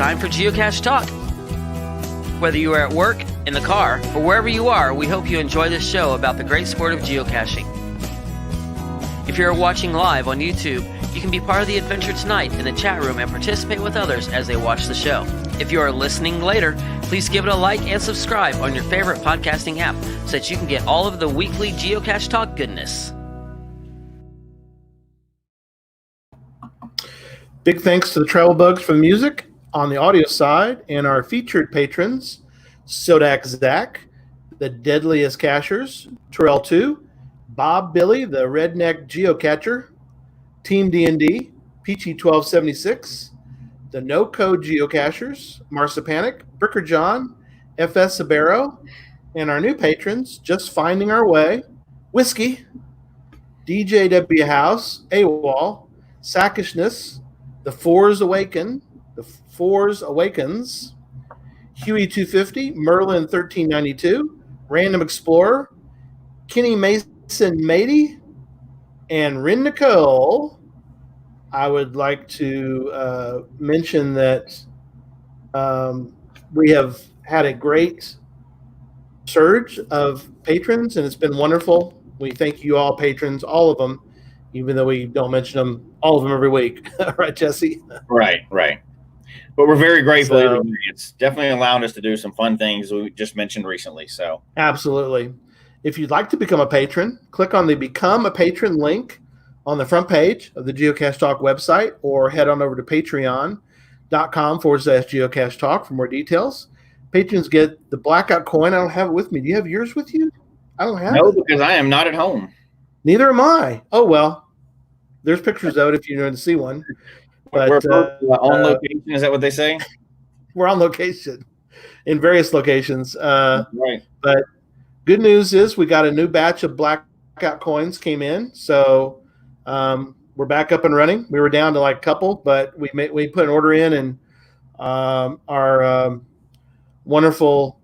time for Geocache Talk. Whether you are at work, in the car, or wherever you are, we hope you enjoy this show about the great sport of geocaching. If you're watching live on YouTube, you can be part of the adventure tonight in the chat room and participate with others as they watch the show. If you are listening later, please give it a like and subscribe on your favorite podcasting app so that you can get all of the weekly Geocache Talk goodness. Big thanks to the Travel Bugs for the music on the audio side and our featured patrons, Sodak Zach, the Deadliest Cachers, Terrell 2, Bob Billy, the Redneck Geocacher, Team D&D, Peachy 1276, the No Code Geocachers, Marsipanic, Bricker John, FS Sabero, and our new patrons, Just Finding Our Way, Whiskey, DJW House, AWOL, Sackishness, The Fours Awakens, Huey 250, Merlin 1392, Random Explorer, Kenny Mason Matey, and Rin Nicole. I would like to mention that we have had a great surge of patrons, and it's been wonderful. We thank you all, patrons, all of them, even though we don't mention them, all of them every week. Right, Jesse? Right. But we're very grateful. So, it's definitely allowed us to do some fun things we just mentioned recently. So absolutely. If you'd like to become a patron, click on the Become a Patron link on the front page of the Geocache Talk website, or head on over to patreon.com/Geocache Talk for more details. Patrons get the blackout coin. I don't have it with me. Do you have yours with you? I don't have it. No, because I am not at home. Neither am I. Oh, well. There's pictures of it if you want to see one. But we're on location. Is that what they say? We're on location in various locations. Right. But good news is we got a new batch of blackout coins came in. So we're back up and running. We were down to like a couple, but we put an order in, and our wonderful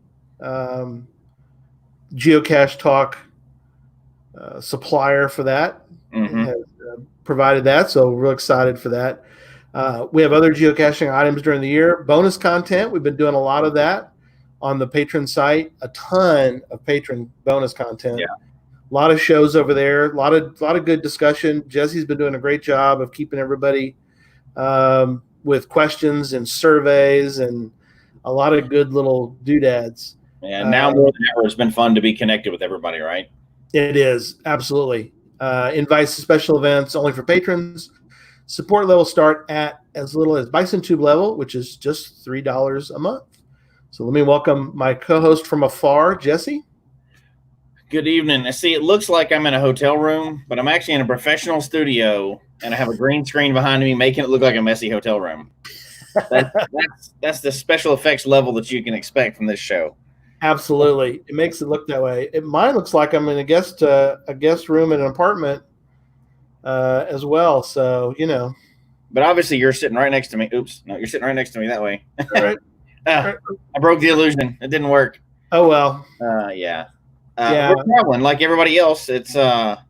Geocache Talk supplier for that has provided that. So we're real excited for that. We have other geocaching items during the year. Bonus content. We've been doing a lot of that on the patron site. A ton of patron bonus content. Yeah. A lot of shows over there. A lot of good discussion. Jesse's been doing a great job of keeping everybody with questions and surveys and a lot of good little doodads. Yeah, now more than ever, it's been fun to be connected with everybody, right? It is, absolutely. Invites to special events only for patrons. Support levels start at as little as Bison Tube level, which is just $3 a month. So let me welcome my co-host from afar, Jesse. Good evening. I see it looks like I'm in a hotel room, but I'm actually in a professional studio, and I have a green screen behind me making it look like a messy hotel room. That's the special effects level that you can expect from this show. Absolutely. It makes it look that way. Mine looks like I'm in a guest room in an apartment as well. So, you know. But obviously you're sitting right next to me. Oops. No, you're sitting right next to me that way. All right. I broke the illusion. It didn't work. Oh, well. Yeah. We're traveling like everybody else. It's a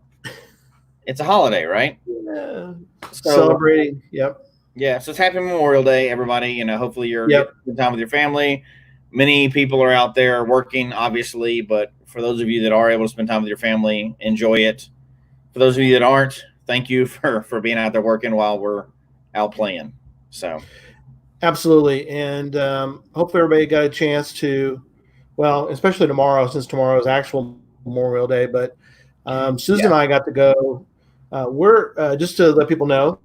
holiday, right? Yeah. So, celebrating. Yep. Yeah. So it's Happy Memorial Day, everybody. You know, hopefully you're getting some time with your family. Many people are out there working, obviously, but for those of you that are able to spend time with your family, enjoy it. For those of you that aren't, thank you for being out there working while we're out playing. So, absolutely, and hopefully everybody got a chance to, well, especially tomorrow, since tomorrow is actual Memorial Day. But Susan and I got to go. We're just to let people know,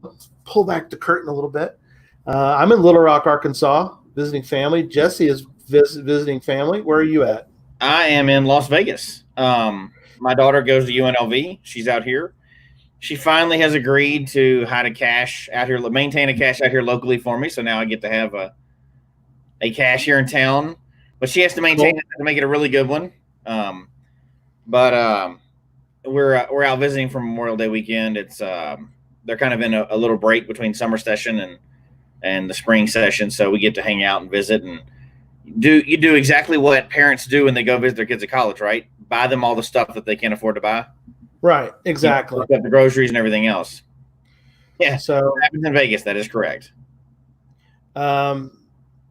pull back the curtain a little bit. I'm in Little Rock, Arkansas, visiting family. Jesse is visiting family. Where are you at? I am in Las Vegas. My daughter goes to UNLV. She's out here. She finally has agreed to maintain a cache out here locally for me. So now I get to have a cache here in town, but she has to maintain it to make it a really good one. But we're out visiting for Memorial Day weekend. It's they're kind of in a little break between summer session and the spring session, so we get to hang out and visit and do exactly what parents do when they go visit their kids at college, right? Buy them all the stuff that they can't afford to buy. Right, exactly. You know, the groceries and everything else. Yeah, so it happens in Vegas. That is correct.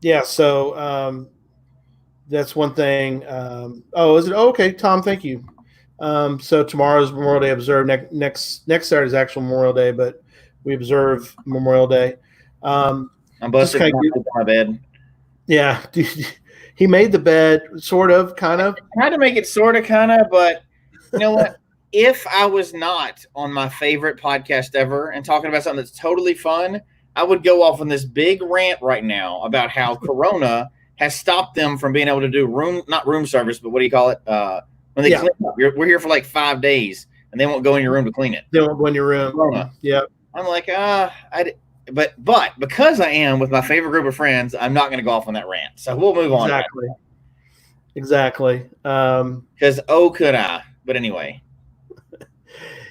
yeah, so that's one thing. Is it? Oh, okay, Tom, thank you. So tomorrow's Memorial Day observed. Next Saturday is actual Memorial Day, but we observe Memorial Day. I'm Just busted kind of, my bed. yeah. He made the bed, sort of, kind of. I tried to make it sort of, kind of, but you know what? If I was not on my favorite podcast ever and talking about something that's totally fun, I would go off on this big rant right now about how Corona has stopped them from being able to do not room service, but what do you call it? When they clean up. We're here for like 5 days and they won't go in your room to clean it. They won't go in your room. Corona. Yeah. I'm like, but because I am with my favorite group of friends, I'm not going to go off on that rant. So we'll move on. Exactly. Because could I? But anyway.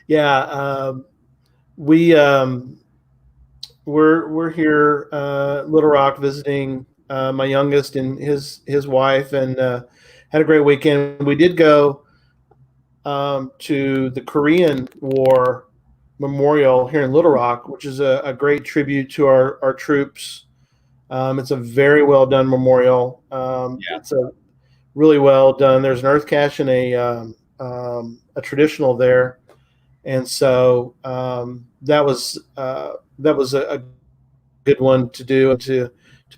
Yeah. We're here, Little Rock, visiting my youngest and his wife, and had a great weekend. We did go to the Korean War Memorial here in Little Rock, which is a great tribute to our troops. It's a very well done memorial. It's a really well done. There's an earth cache and a traditional there, and so that was a good one to do, and to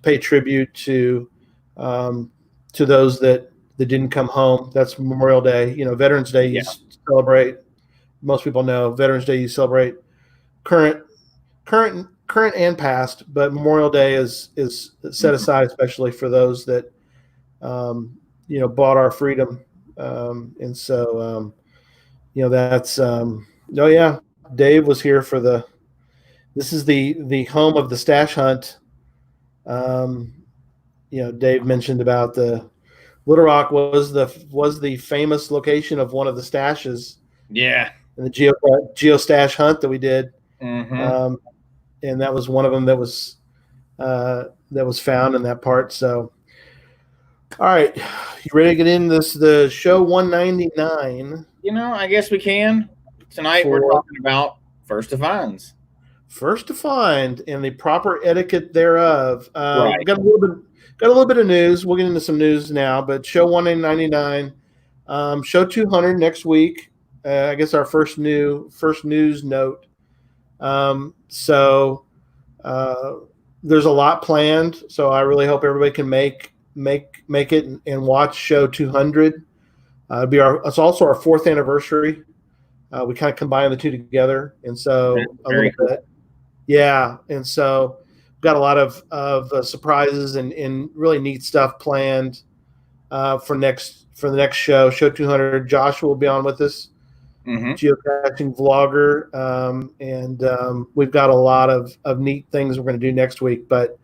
pay tribute to those that didn't come home. That's Memorial Day. Veterans Day you celebrate. Most people know Veterans Day you celebrate current and past, but Memorial Day is set aside especially for those that bought our freedom, and so that's Dave was here for this is the home of the stash hunt. Dave mentioned about the Little Rock was the famous location of one of the stashes. Yeah. In the geo stash hunt that we did. Mm-hmm. And that was one of them that was found in that part. So, all right, you ready to get in the show 199? I guess we can. Tonight we're talking about first to finds. First to find and the proper etiquette thereof. Right. Got a little bit of news. We'll get into some news now, but show 199, show 200 next week. I guess our first news note. So there's a lot planned. So I really hope everybody can make it and watch show 200. It's also our 4th anniversary. We kind of combine the two together, and so a little bit. Yeah, and so we've got a lot of surprises and really neat stuff planned for the next show 200. Joshua will be on with us. Mm-hmm. Geocaching vlogger, and we've got a lot of neat things we're going to do next week. But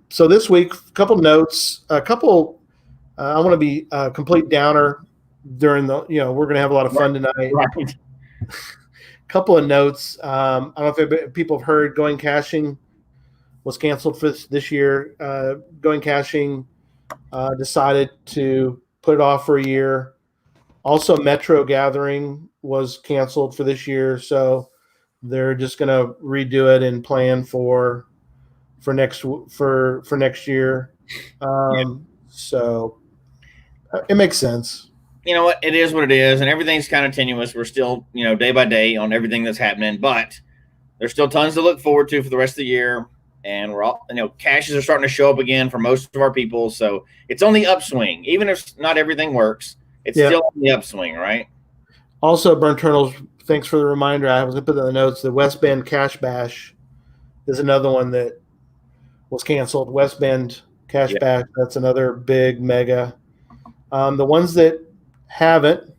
so this week, a couple notes, I want to be a complete downer during we're going to have a lot of fun tonight. Right. Couple of notes. I don't know if people have heard Going Caching was canceled for this year. Going Caching decided to put it off for a year. Also, Metro Gathering was canceled for this year, so they're just going to redo it and plan for next year. So it makes sense. You know what? It is what it is, and everything's kind of tenuous. We're still, day by day on everything that's happening, but there's still tons to look forward to for the rest of the year. And we're all, caches are starting to show up again for most of our people, so it's on the upswing. Even if not everything works, it's still on the upswing, right? Also, Burn Turtles, thanks for the reminder. I was going to put that in the notes. The West Bend Cache Bash is another one that was canceled. West Bend Cache Bash, that's another big mega. The ones that haven't,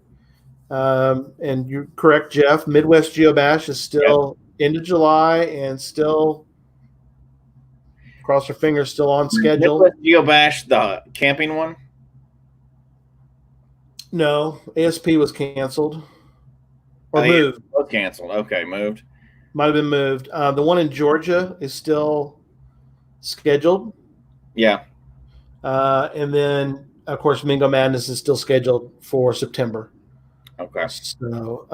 and you're correct, Jeff, Midwest Geo Bash is still end of July and still, cross our fingers, still on schedule. Midwest Geo Bash, the camping one? No, ASP was canceled or moved. Was canceled. Okay, moved. Might have been moved. The one in Georgia is still scheduled. Yeah. And then, of course, Mingo Madness is still scheduled for September. Okay. So,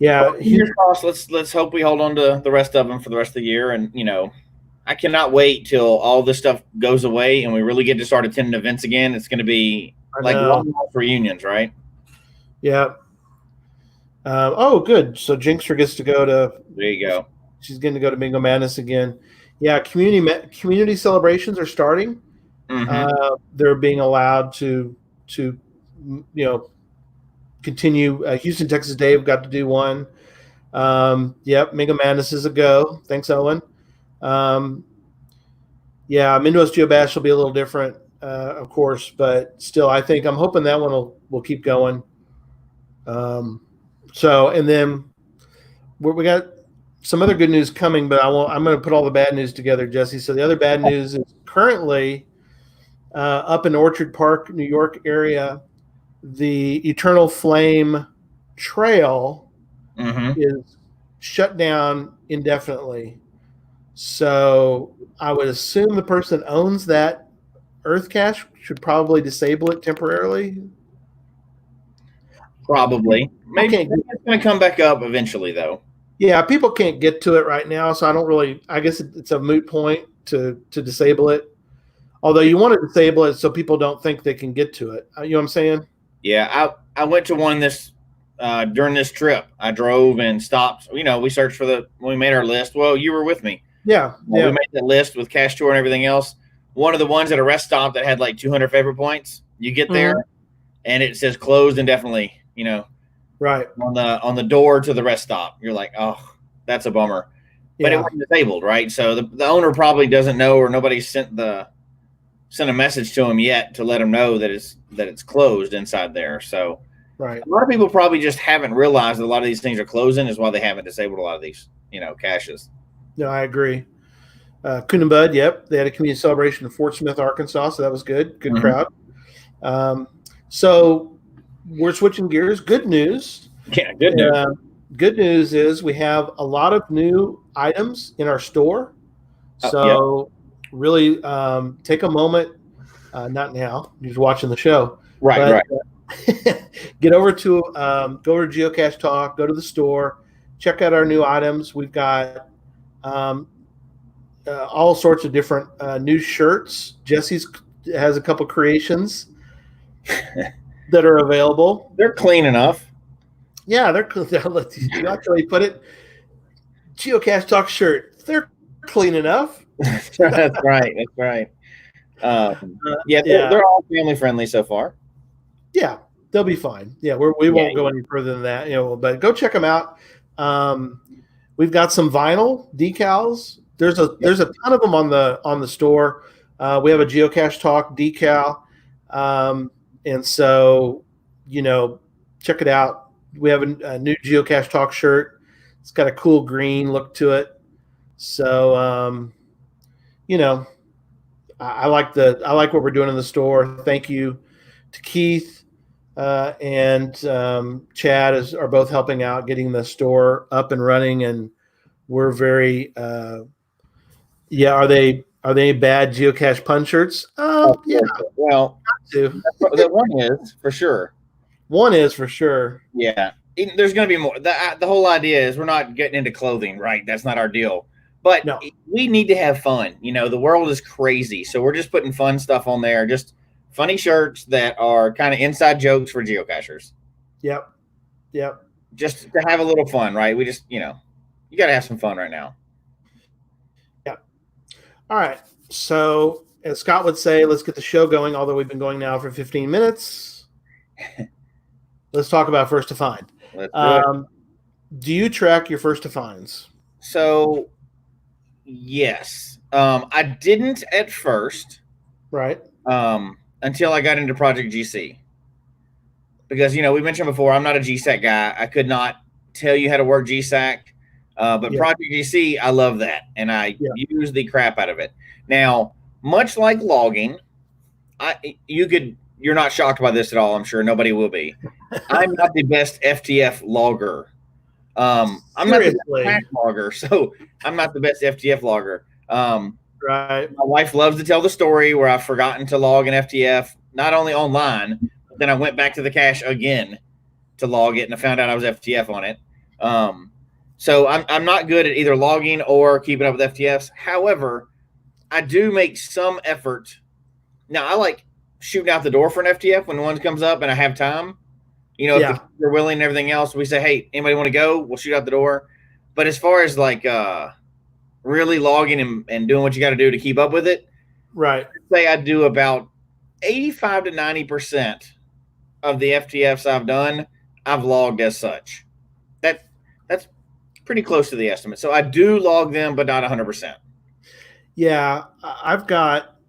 Fingers crossed. Let's hope we hold on to the rest of them for the rest of the year, and I cannot wait till all this stuff goes away and we really get to start attending events again. It's going to be like long reunions, right? Yeah. Oh, good. So Jinxer gets to go to. There you go. She's going to go to Bingo Madness again. Yeah, community celebrations are starting. Mm-hmm. They're being allowed to continue. Houston, Texas Dave got to do one. Yep, Bingo Madness is a go. Thanks, Owen. Yeah, Midwest Geobash will be a little different, of course, but still, I'm hoping that one will keep going. And then we got some other good news coming, but I'm going to put all the bad news together, Jesse. So the other bad news is currently up in Orchard Park, New York area, the Eternal Flame Trail is shut down indefinitely. So I would assume the person that owns that Earth cache should probably disable it temporarily. Probably. Maybe it's going to come back up eventually, though. Yeah, people can't get to it right now, so I guess it's a moot point to disable it. Although you want to disable it so people don't think they can get to it. You know what I'm saying? Yeah, I went to one during this trip. I drove and stopped. We searched when we made our list. Well, you were with me. Yeah. We made that list with Cache Tour and everything else. One of the ones at a rest stop that had like 200 favorite points. You get there, and it says closed indefinitely. Right on the door to the rest stop. You're like, oh, that's a bummer. But it wasn't disabled, right? So the owner probably doesn't know, or nobody sent a message to him yet to let him know that it's closed inside there. So right, a lot of people probably just haven't realized that a lot of these things are closing, is why they haven't disabled a lot of these caches. No, I agree. Coon and Bud, yep, they had a community celebration in Fort Smith, Arkansas, so that was good crowd. So we're switching gears. Good news. Yeah, good news. Good news is we have a lot of new items in our store. So really take a moment, not now, you're watching the show. Right. Get over to Geocache Talk, go to the store, check out our new items. We've got all sorts of different new shirts. Jesse's has a couple creations that are available. They're clean enough. Yeah, they're clean. You actually put it, Geocache Talk shirt. They're clean enough. That's right. They're all family friendly so far. Yeah, they'll be fine. Yeah, we won't go any further than that. But go check them out. We've got some vinyl decals. There's a ton of them on the store. We have a Geocache Talk decal, and so check it out. We have a new Geocache Talk shirt. It's got a cool green look to it. So I like what we're doing in the store. Thank you to Keith and Chad are both helping out getting the store up and running, and we're very are they bad Geocache pun shirts? Yeah. Well, that one is for sure. One is for sure. Yeah. There's going to be more. The whole idea is we're not getting into clothing, right? That's not our deal. But we need to have fun. The world is crazy. So we're just putting fun stuff on there. Just funny shirts that are kind of inside jokes for geocachers. Yep. Just to have a little fun, right? We just, you got to have some fun right now. Yep. All right. So as Scott would say, let's get the show going, although we've been going now for 15 minutes. Let's talk about first to find. Do you track your first to finds? So, yes. I didn't at first. Right. Until I got into Project GC. Because, we mentioned before, I'm not a GSAC guy. I could not tell you how to work GSAC. But Project GC, I love that. And I use the crap out of it. Now, much like logging, you're not shocked by this at all. I'm sure nobody will be. I'm not the best FTF logger. I'm not the best logger, so I'm not the best FTF logger. Right. My wife loves to tell the story where I've forgotten to log an FTF, not only online, but then I went back to the cache again to log it, and I found out I was FTF on it. So I'm not good at either logging or keeping up with FTFs. However, I do make some effort. Now, I like shooting out the door for an FTF when one comes up and I have time. You know, if they're willing and everything else, we say, hey, anybody want to go? We'll shoot out the door. But as far as like really logging and doing what you got to do to keep up with it, right? I'd say I do about 85 to 90% of the FTFs I've done, I've logged as such. That's pretty close to the estimate. So I do log them, but not 100%. Yeah, I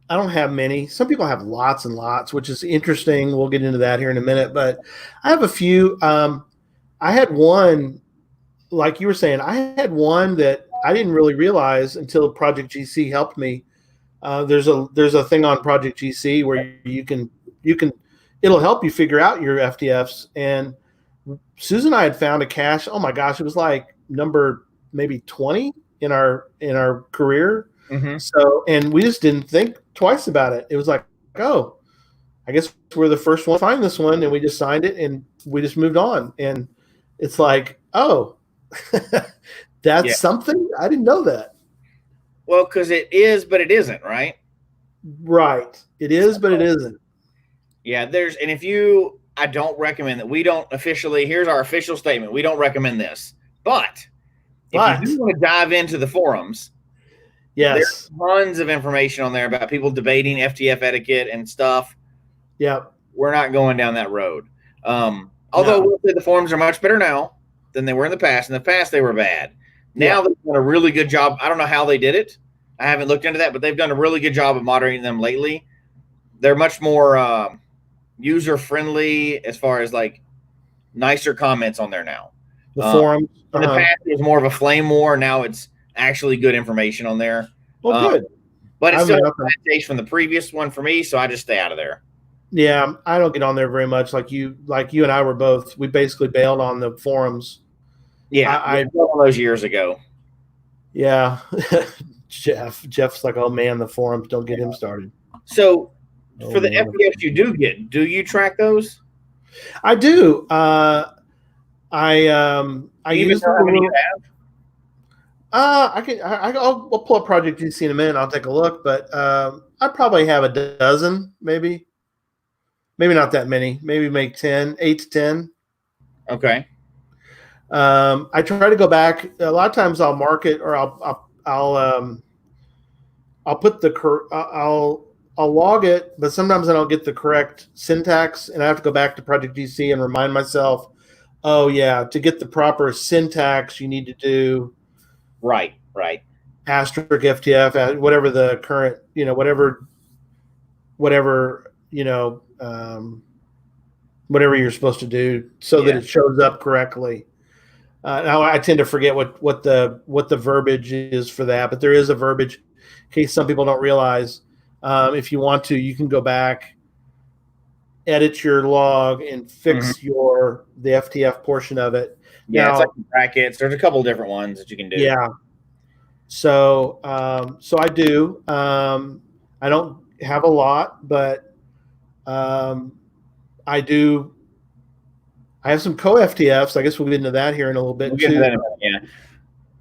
don't have many. Some people have lots and lots, which is interesting. We'll get into that here in a minute. But I have a few. I had one, like you were saying, I had one that I didn't really realize until Project GC helped me. There's a thing on Project GC where you can it'll help you figure out your FTFs. And Susan and I had found a cache. Oh my gosh, it was like number maybe 20 in our career. Mm-hmm. So, and we just didn't think twice about it. It was like, oh, I guess we're the first one to find this one, and we just signed it and we just moved on. And it's like, oh, that's something? I didn't know that. Well, because it is, but it isn't, right? Right. It is, but it isn't. Yeah, I don't recommend that. We don't officially, here's our official statement. We don't recommend this. But if you do want to dive into the forums, yes, there's tons of information on there about people debating FTF etiquette and stuff. Yep. We're not going down that road. Although we'll say the forums are much better now than they were in the past. In the past, they were bad. Now they've done a really good job. I don't know how they did it. I haven't looked into that, but they've done a really good job of moderating them lately. They're much more user-friendly as far as like nicer comments on there now. The forums. In the past, it was more of a flame war. Now it's actually good information on there. Well, good. But it's still a bad taste from the previous one for me, so I just stay out of there. Yeah, I don't get on there very much. Like you and I we basically bailed on the forums. Yeah, I on those years ago. Yeah, Jeff's like, oh man, the forums, don't get him started. So for the FTFs you do you track those? I do. I use how many you have? I'll pull up Project GC in a minute. I'll take a look, but I probably have a dozen, maybe not that many. Maybe make 8 to 10. Okay. I try to go back. A lot of times I'll mark it, or I'll put I'll log it, but sometimes I don't get the correct syntax, and I have to go back to Project GC and remind myself, oh yeah, to get the proper syntax, you need to do right asterisk FTF, whatever the current, whatever you're supposed to do, so that it shows up correctly. Now I tend to forget what the verbiage is for that, but there is a verbiage in case some people don't realize. If you want to, you can go back, edit your log, and fix the FTF portion of it. Yeah, now, it's like brackets. There's a couple of different ones that you can do. Yeah. So I do. I don't have a lot, but I do. I have some co-FTFs. I guess we'll get into that here in a little bit too. That in a minute, a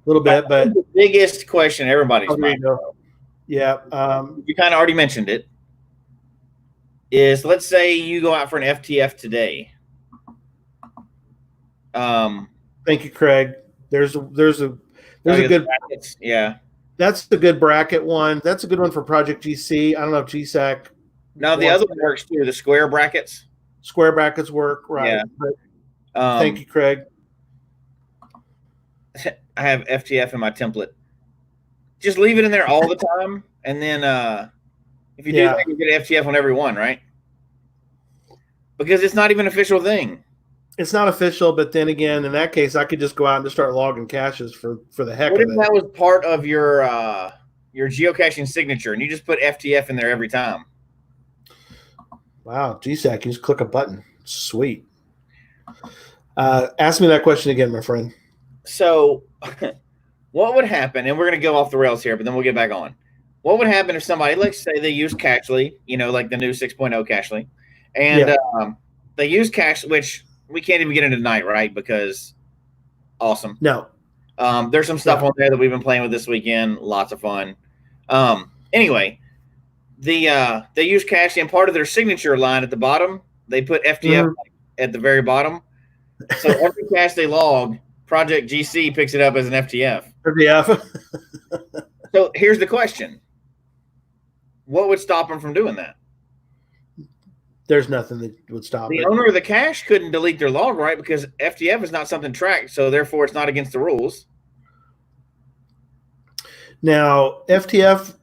little bit, but the biggest question everybody's mind. Yeah. You kind of already mentioned it. Is, let's say you go out for an FTF today. Thank you, Craig. There's a good brackets. Yeah. That's the good bracket one. That's a good one for Project GC. I don't know if GSAC. No, the other one works too. The square brackets. Square brackets work, right? Yeah. Thank you, Craig. I have FTF in my template. Just leave it in there all the time, and then if you do that, you get FTF on every one, right? Because it's not even an official thing. It's not official, but then again, in that case, I could just go out and just start logging caches for the heck of it. What if that was part of your geocaching signature, and you just put FTF in there every time? Wow, GSAC, you just click a button. Sweet. Ask me that question again, my friend. So what would happen, and we're going to go off the rails here, but then we'll get back on. What would happen if somebody, let's say they use Cachely, like the new 6.0 Cachely, and they use Cachely, which we can't even get into tonight, right? Because awesome. No. There's some stuff on there that we've been playing with this weekend. Lots of fun. Anyway, they use caching, and part of their signature line at the bottom, they put FTF at the very bottom. So every cache they log, Project GC picks it up as an FTF. FTF. So here's the question: what would stop them from doing that? There's nothing that would stop The it. owner of the cache couldn't delete their log, right? Because FTF is not something tracked, so therefore it's not against the rules. Now, FTF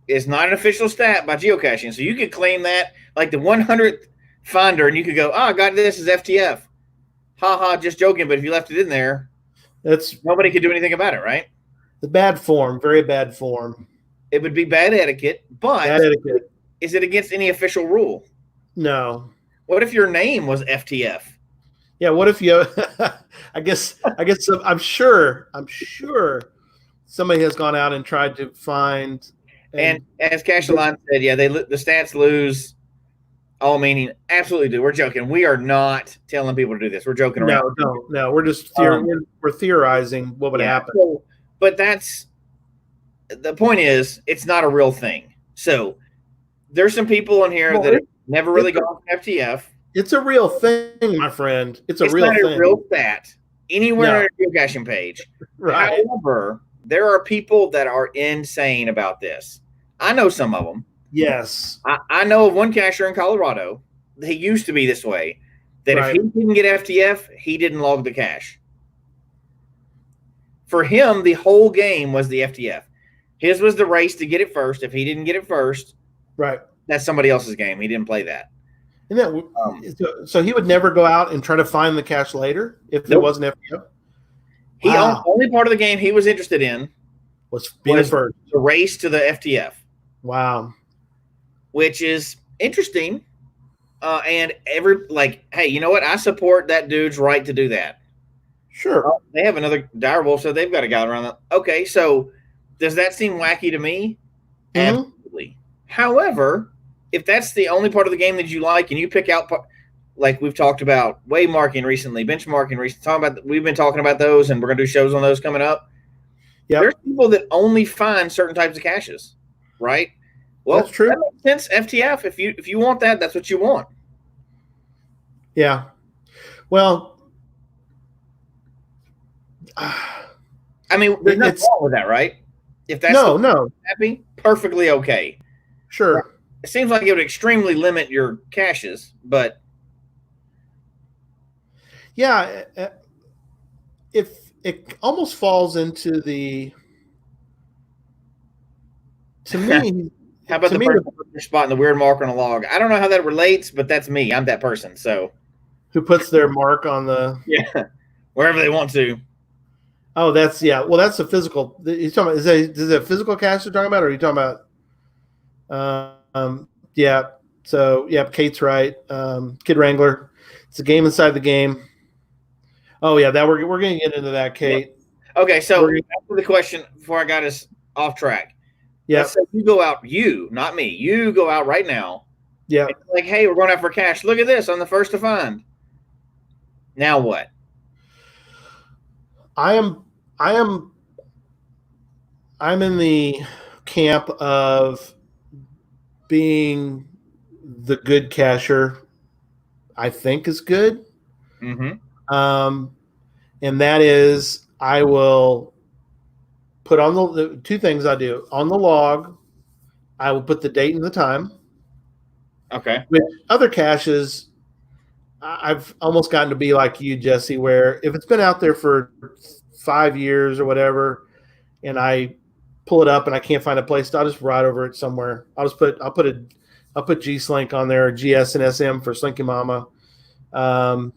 is not an official stat by geocaching, so you could claim that like the 100th finder, and you could go, "Oh, I got this as FTF." Ha ha, just joking. But if you left it in there, that's nobody could do anything about it, right? the bad form, very bad form. It would be bad etiquette, but Bad etiquette. is it against any official rule? No. What if your name was FTF? Yeah. What if you? I guess. I'm sure somebody has gone out and tried to find. And as Cash Line said, yeah, the stats lose all meaning. Absolutely do. We're joking. We are not telling people to do this. We're joking around. No. We're just we're theorizing what would happen. So, but that's the point. Is it's not a real thing. So there's some people in here that have never really gone FTF. It's a real thing, my friend. It's not a real stat anywhere on your geocaching page. Right. However, there are people that are insane about this. I know some of them. Yes. I know of one cacher in Colorado. He used to be this way. That if he didn't get FTF, he didn't log the cache. For him, the whole game was the FTF. His was the race to get it first. If he didn't get it first, that's somebody else's game. He didn't play that. So he would never go out and try to find the cache later if there wasn't FTF? The only part of the game he was interested in was being first. The race to the FTF. Wow. Which is interesting. And hey, you know what? I support that dude's right to do that. Sure. They have another direwolf, so they've got a guy around that. Okay, so does that seem wacky to me? Mm-hmm. Absolutely. However, if that's the only part of the game that you like, and you pick out, like we've talked about wave marking recently, benchmarking recently, we've been talking about those, and we're going to do shows on those coming up. Yeah. There's people that only find certain types of caches, right? Well, that's true. That makes sense. FTF, if you want that, that's what you want. Yeah. Well, I mean, there's nothing wrong with that, right? If that's happy, perfectly okay. Sure. It seems like it would extremely limit your caches, but yeah, if it almost falls into the to me. How about the person spotting the weird mark on a log? I don't know how that relates, but that's me. I'm that person. So who puts their mark on the wherever they want to. Oh, that's Well, that's a physical. You're talking about is it a physical cache you're talking about, or are you talking about? Yeah. So Kate's right. Kid Wrangler. It's a game inside the game. Oh yeah, that we're going to get into that, Kate. Yeah. Okay, so after the question before I got us off track. Yeah. So you go out, not me. You go out right now. Yeah. Like, hey, we're going out for cash. Look at this. I'm the first to find. Now what? I'm in the camp of being the good cacher. I think is good. Mm-hmm. And that is I will put on the two things I do. On the log, I will put the date and the time. Okay. With other caches, I've almost gotten to be like you, Jesse, where if it's been out there for 5 years or whatever, and I pull it up and I can't find a place, I'll just write over it somewhere. I'll put G-Slink on there, GS and SM for Slinky Mama. So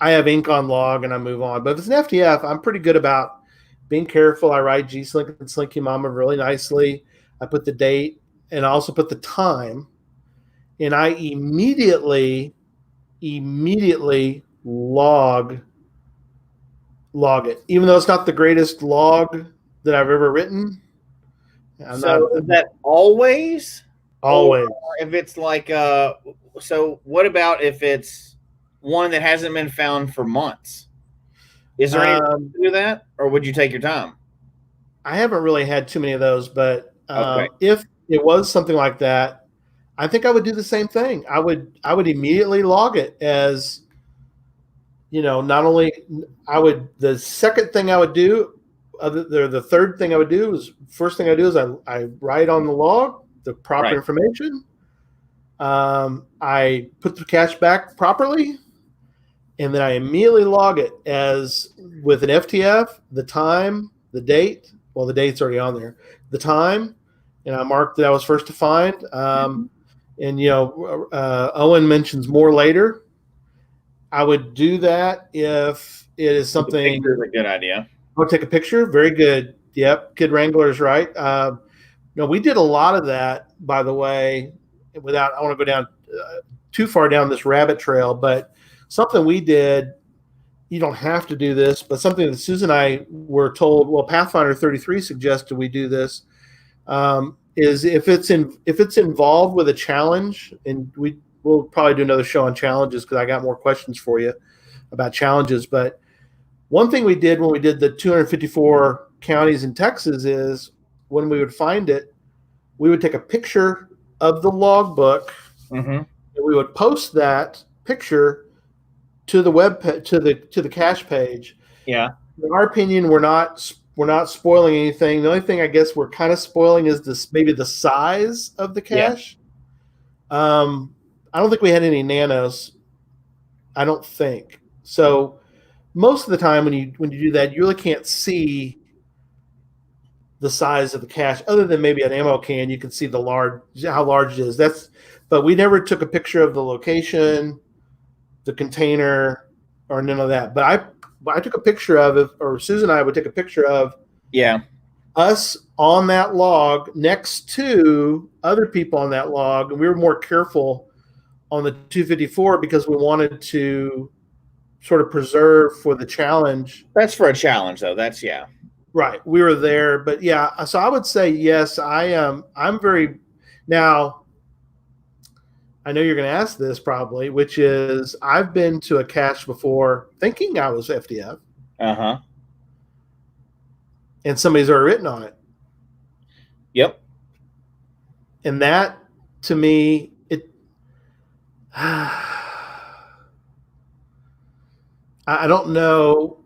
I have ink on log and I move on. But if it's an FTF, I'm pretty good about being careful. I write G-Slink and Slinky Mama really nicely. I put the date and I also put the time. And I immediately log it. Even though it's not the greatest log that I've ever written. Is that always? Always. Or if it's like, so what about if it's one that hasn't been found for months? Is there any way to do that, or would you take your time? I haven't really had too many of those, but Okay. if it was something like that, I think I would do the same thing. I would immediately log it as, not only the second thing I would do, the third thing I would do is first thing I do is I write on the log the proper information. I put the cache back properly, and then I immediately log it as with an FTF, the time, the date. Well, the date's already on there. The time, and I marked that I was first to find. And Owen mentions more later. I would do that if it is something. That's a good idea. I'll take a picture. Very good. Yep, Kid Wrangler is right. No, we did a lot of that, by the way. I want to go down too far down this rabbit trail, but something we did. You don't have to do this, but something that Susan and I were told. Well, Pathfinder 33 suggested we do this. Is if it's involved with a challenge, and we'll probably do another show on challenges because I got more questions for you about challenges. But one thing we did when we did the 254 counties in Texas is when we would find it, we would take a picture of the logbook, and we would post that picture to the to the cache page. Yeah. In our opinion, we're not spoiling anything. The only thing I guess we're kind of spoiling is maybe the size of the cache. Yeah. I don't think we had any nanos. I don't think so. Most of the time, when you do that, you really can't see the size of the cache, other than maybe an ammo can. You can see how large it is. But we never took a picture of the location, the container, or none of that. But I took a picture of it, or Susan and I would take a picture of us on that log next to other people on that log, and we were more careful on the 254 because we wanted to sort of preserve for the challenge. That's for a challenge, though. Right. We were there, but yeah. So I would say yes. I'm very now. I know you're going to ask this probably, which is I've been to a cache before thinking I was FTF. And somebody's already written on it. Yep. And that, to me, I don't know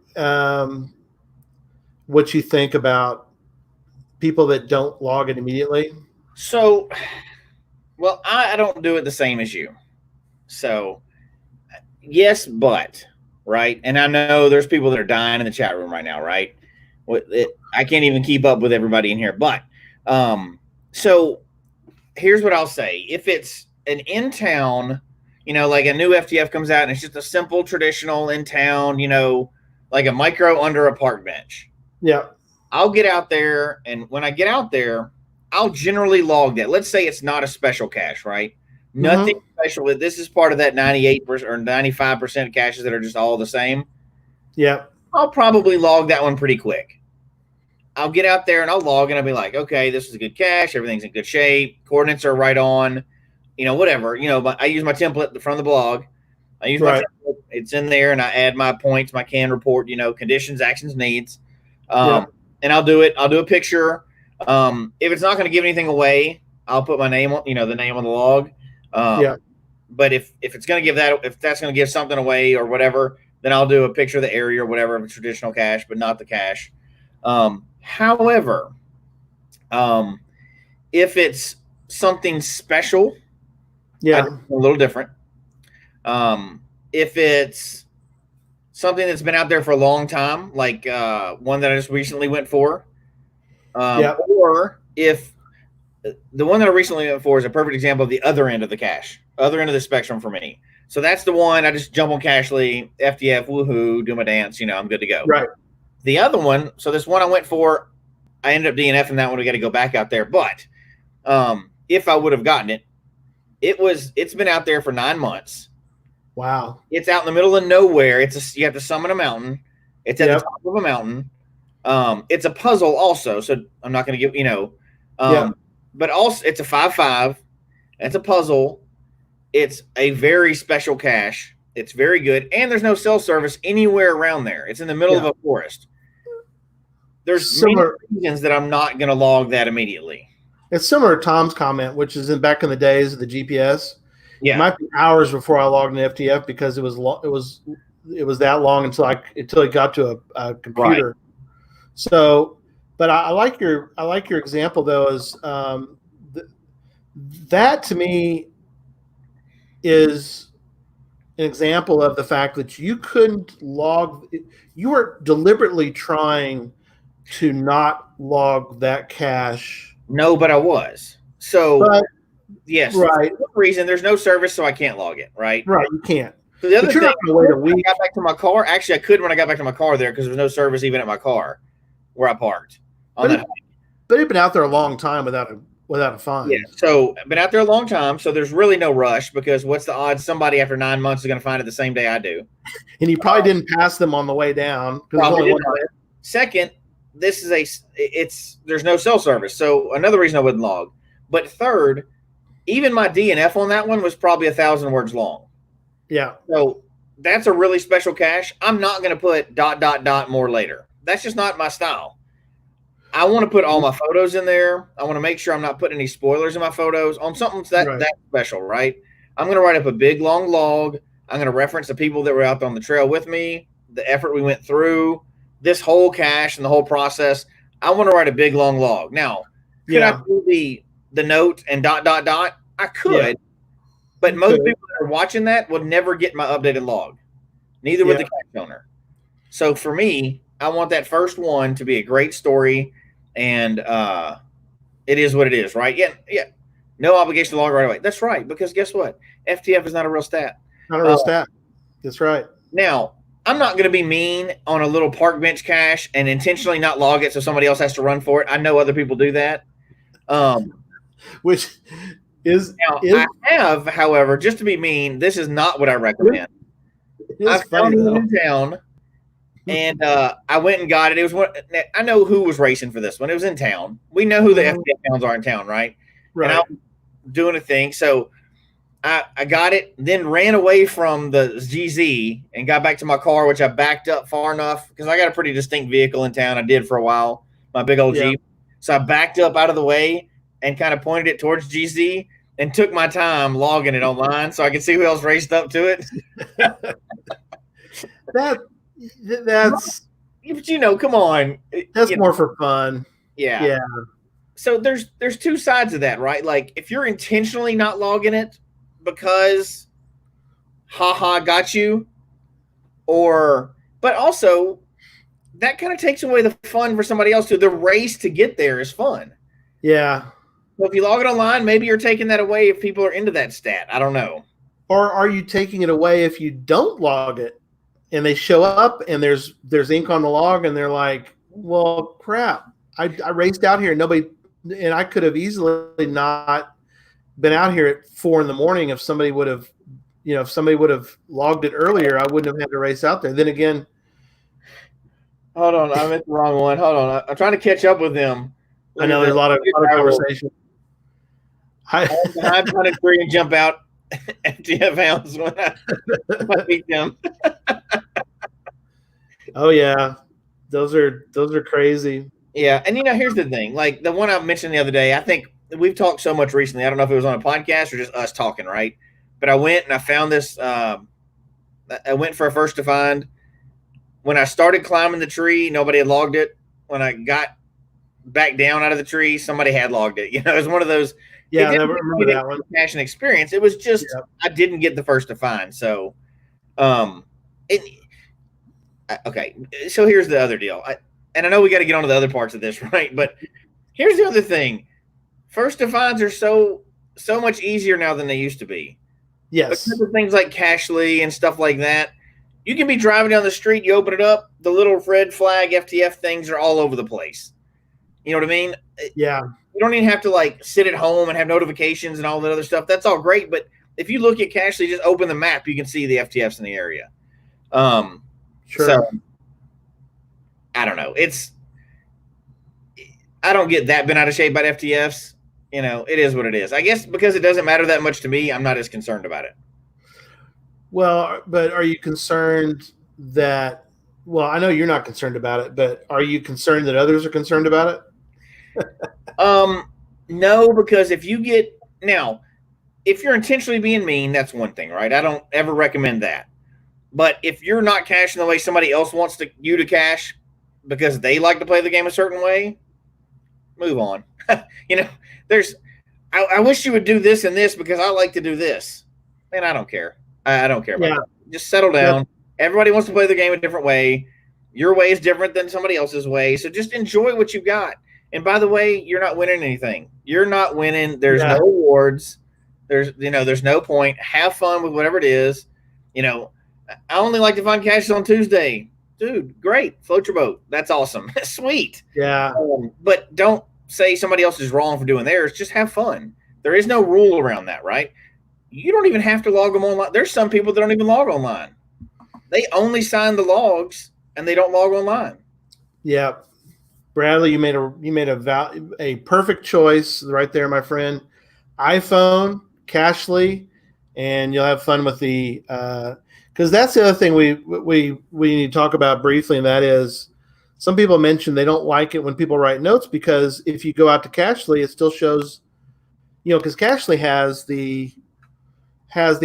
what you think about people that don't log it immediately. So, well, I don't do it the same as you. So, yes, but, right? And I know there's people that are dying in the chat room right now, right? I can't even keep up with everybody in here. But, so here's what I'll say. If it's an in-town, like a new FTF comes out and it's just a simple traditional in-town, like a micro under a park bench. Yeah. I'll get out there, and when I get out there, I'll generally log that. Let's say it's not a special cache, right? Nothing special. This is part of that 98% or 95% caches that are just all the same. Yeah. I'll probably log that one pretty quick. I'll get out there and I'll log and I'll be like, okay, this is a good cache. Everything's in good shape. Coordinates are right on, whatever. But I use my template from the blog. I use my template. It's in there, and I add my points, my can report, conditions, actions, needs. And I'll do it. I'll do a picture. If it's not going to give anything away, I'll put my name on, the name on the log. But if it's going to give that, if that's going to give something away or whatever, then I'll do a picture of the area or whatever of a traditional cache, but not the cache. However, if it's something special, a little different. If it's something that's been out there for a long time, like one that I just recently went for, or if the one that I recently went for is a perfect example of the other end of the cache, other end of the spectrum for me. So that's the one I just jump on Cachely, FTF, woohoo, do my dance, I'm good to go. Right. The other one, so this one I went for, I ended up DNFing that one. We got to go back out there. But if I would have gotten it, it's been out there for 9 months. Wow. It's out in the middle of nowhere. You have to summon a mountain. It's at the top of a mountain. It's a puzzle also, so I'm not going to give, but also it's a 5-5. It's a puzzle. It's a very special cache. It's very good, and there's no cell service anywhere around there. It's in the middle of a forest. there's similar many reasons that I'm not going to log that immediately. It's similar to Tom's comment, which is back in the days of the GPS. Yeah. It might be hours before I logged in FTF because it was that long until it got to a computer. Right. So, but I like your example though. Is that to me is an example of the fact that you couldn't log. You were deliberately trying to not log that cache. No, but I was. So, yes. Right. For some reason, there's no service, so I can't log it, right? Right, you can't. So the other thing, not gonna wait a week. I got back to my car. Actually, I could when I got back to my car there because there was no service even at my car where I parked. But it'd been out there a long time without a fine. Yeah, so I've been out there a long time, so there's really no rush because what's the odds somebody after 9 months is going to find it the same day I do? And you probably didn't pass them on the way down. Second, there's no cell service, so another reason I wouldn't log. But third, even my DNF on that one was probably 1,000 words long. Yeah. So that's a really special cache. I'm not going to put ... more later. That's just not my style. I want to put all my photos in there. I want to make sure I'm not putting any spoilers in my photos on something that special, right? I'm going to write up a big, long log. I'm going to reference the people that were out on the trail with me, the effort we went through, this whole cache and the whole process. I want to write a big, long log. Now, could I do the note and ... I could, but most people that are watching that would never get my updated log. Neither would the cache owner. So for me, I want that first one to be a great story, and it is what it is, right? Yeah. No obligation to log right away. That's right, because guess what? FTF is not a real stat. Not a real stat. That's right. Now, I'm not going to be mean on a little park bench cache and intentionally not log it so somebody else has to run for it. I know other people do that. Which is I have, however, just to be mean, this is not what I recommend. I found it in town. And I went and got it. It was I know who was racing for this one. It was in town. We know who the FTF hounds are in town, right? Right. And I was doing a thing. So I got it, then ran away from the GZ and got back to my car, which I backed up far enough because I got a pretty distinct vehicle in town. I did for a while, my big old Jeep. So I backed up out of the way and kind of pointed it towards GZ and took my time logging it online so I could see who else raced up to it. That's but come on. That's more for fun. Yeah. So there's two sides of that, right? Like if you're intentionally not logging it because got you, but also that kind of takes away the fun for somebody else too. The race to get there is fun. Yeah. So if you log it online, maybe you're taking that away if people are into that stat. I don't know. Or are you taking it away if you don't log it? And they show up and there's ink on the log and they're like, well, crap. I raced out here and I could have easily not been out here at 4 a.m. if somebody would have logged it earlier, I wouldn't have had to race out there. Then again, hold on, I meant the wrong one. Hold on. I'm trying to catch up with them. I know there's a lot of conversation. I'm trying to tree and jump out FTF hounds when I beat them. Oh yeah, those are crazy. Yeah, and here's the thing. Like the one I mentioned the other day, I think we've talked so much recently. I don't know if it was on a podcast or just us talking, right? But I went and I found this. I went for a first to find. When I started climbing the tree, nobody had logged it. When I got back down out of the tree, somebody had logged it. It was one of those. Yeah, I never remember that one. Passion experience. It was just I didn't get the first to find. So, okay. So here's the other deal. And I know we got to get on to the other parts of this, right? But here's the other thing. First to finds are so much easier now than they used to be. Yes. Because of things like Cashly and stuff like that. You can be driving down the street, you open it up, the little red flag FTF things are all over the place. You know what I mean? Yeah. You don't even have to sit at home and have notifications and all that other stuff. That's all great. But if you look at Cashly, just open the map, you can see the FTFs in the area. Sure. So, I don't know. I don't get that bent out of shape by FTFs. It is what it is. I guess because it doesn't matter that much to me, I'm not as concerned about it. Well, but are you concerned that Well, I know you're not concerned about it, but are you concerned that others are concerned about it? No, because if you're intentionally being mean, that's one thing, right? I don't ever recommend that. But if you're not caching the way somebody else wants you to cache because they like to play the game a certain way, move on. There's I wish you would do this and this because I like to do this. And I don't care. I don't care about that. Just settle down. Everybody wants to play the game a different way. Your way is different than somebody else's way. So just enjoy what you've got. And by the way, you're not winning anything. You're not winning. There's no awards. There's no point. Have fun with whatever it is. I only like to find caches on Tuesday. Dude, great. Float your boat. That's awesome. Sweet. Yeah. But don't say somebody else is wrong for doing theirs. Just have fun. There is no rule around that, right? You don't even have to log them online. There's some people that don't even log online. They only sign the logs and they don't log online. Yeah. Bradley, you made a perfect choice right there, my friend. iPhone, Cachly, and you'll have fun with the because that's the other thing we need to talk about briefly, and that is some people mention they don't like it when people write notes because if you go out to Cachly, it still shows, because Cachly has the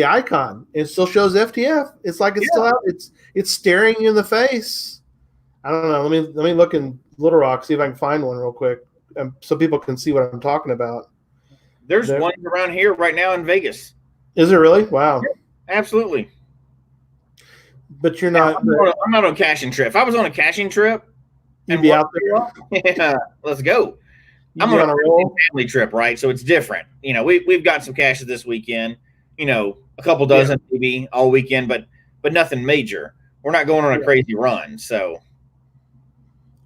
icon. It still shows FTF. It's like it's still out. It's staring you in the face. I don't know. Let me look in Little Rock, see if I can find one real quick, so people can see what I'm talking about. There's one around here right now in Vegas. Is it really? Wow. Yeah, absolutely. But you're not. I'm not on a caching trip. If I was on a caching trip, you'd be out there. Yeah, let's go. I'm on a family trip, right? So it's different. We've got some caches this weekend. A couple dozen maybe all weekend, but nothing major. We're not going on a crazy run. So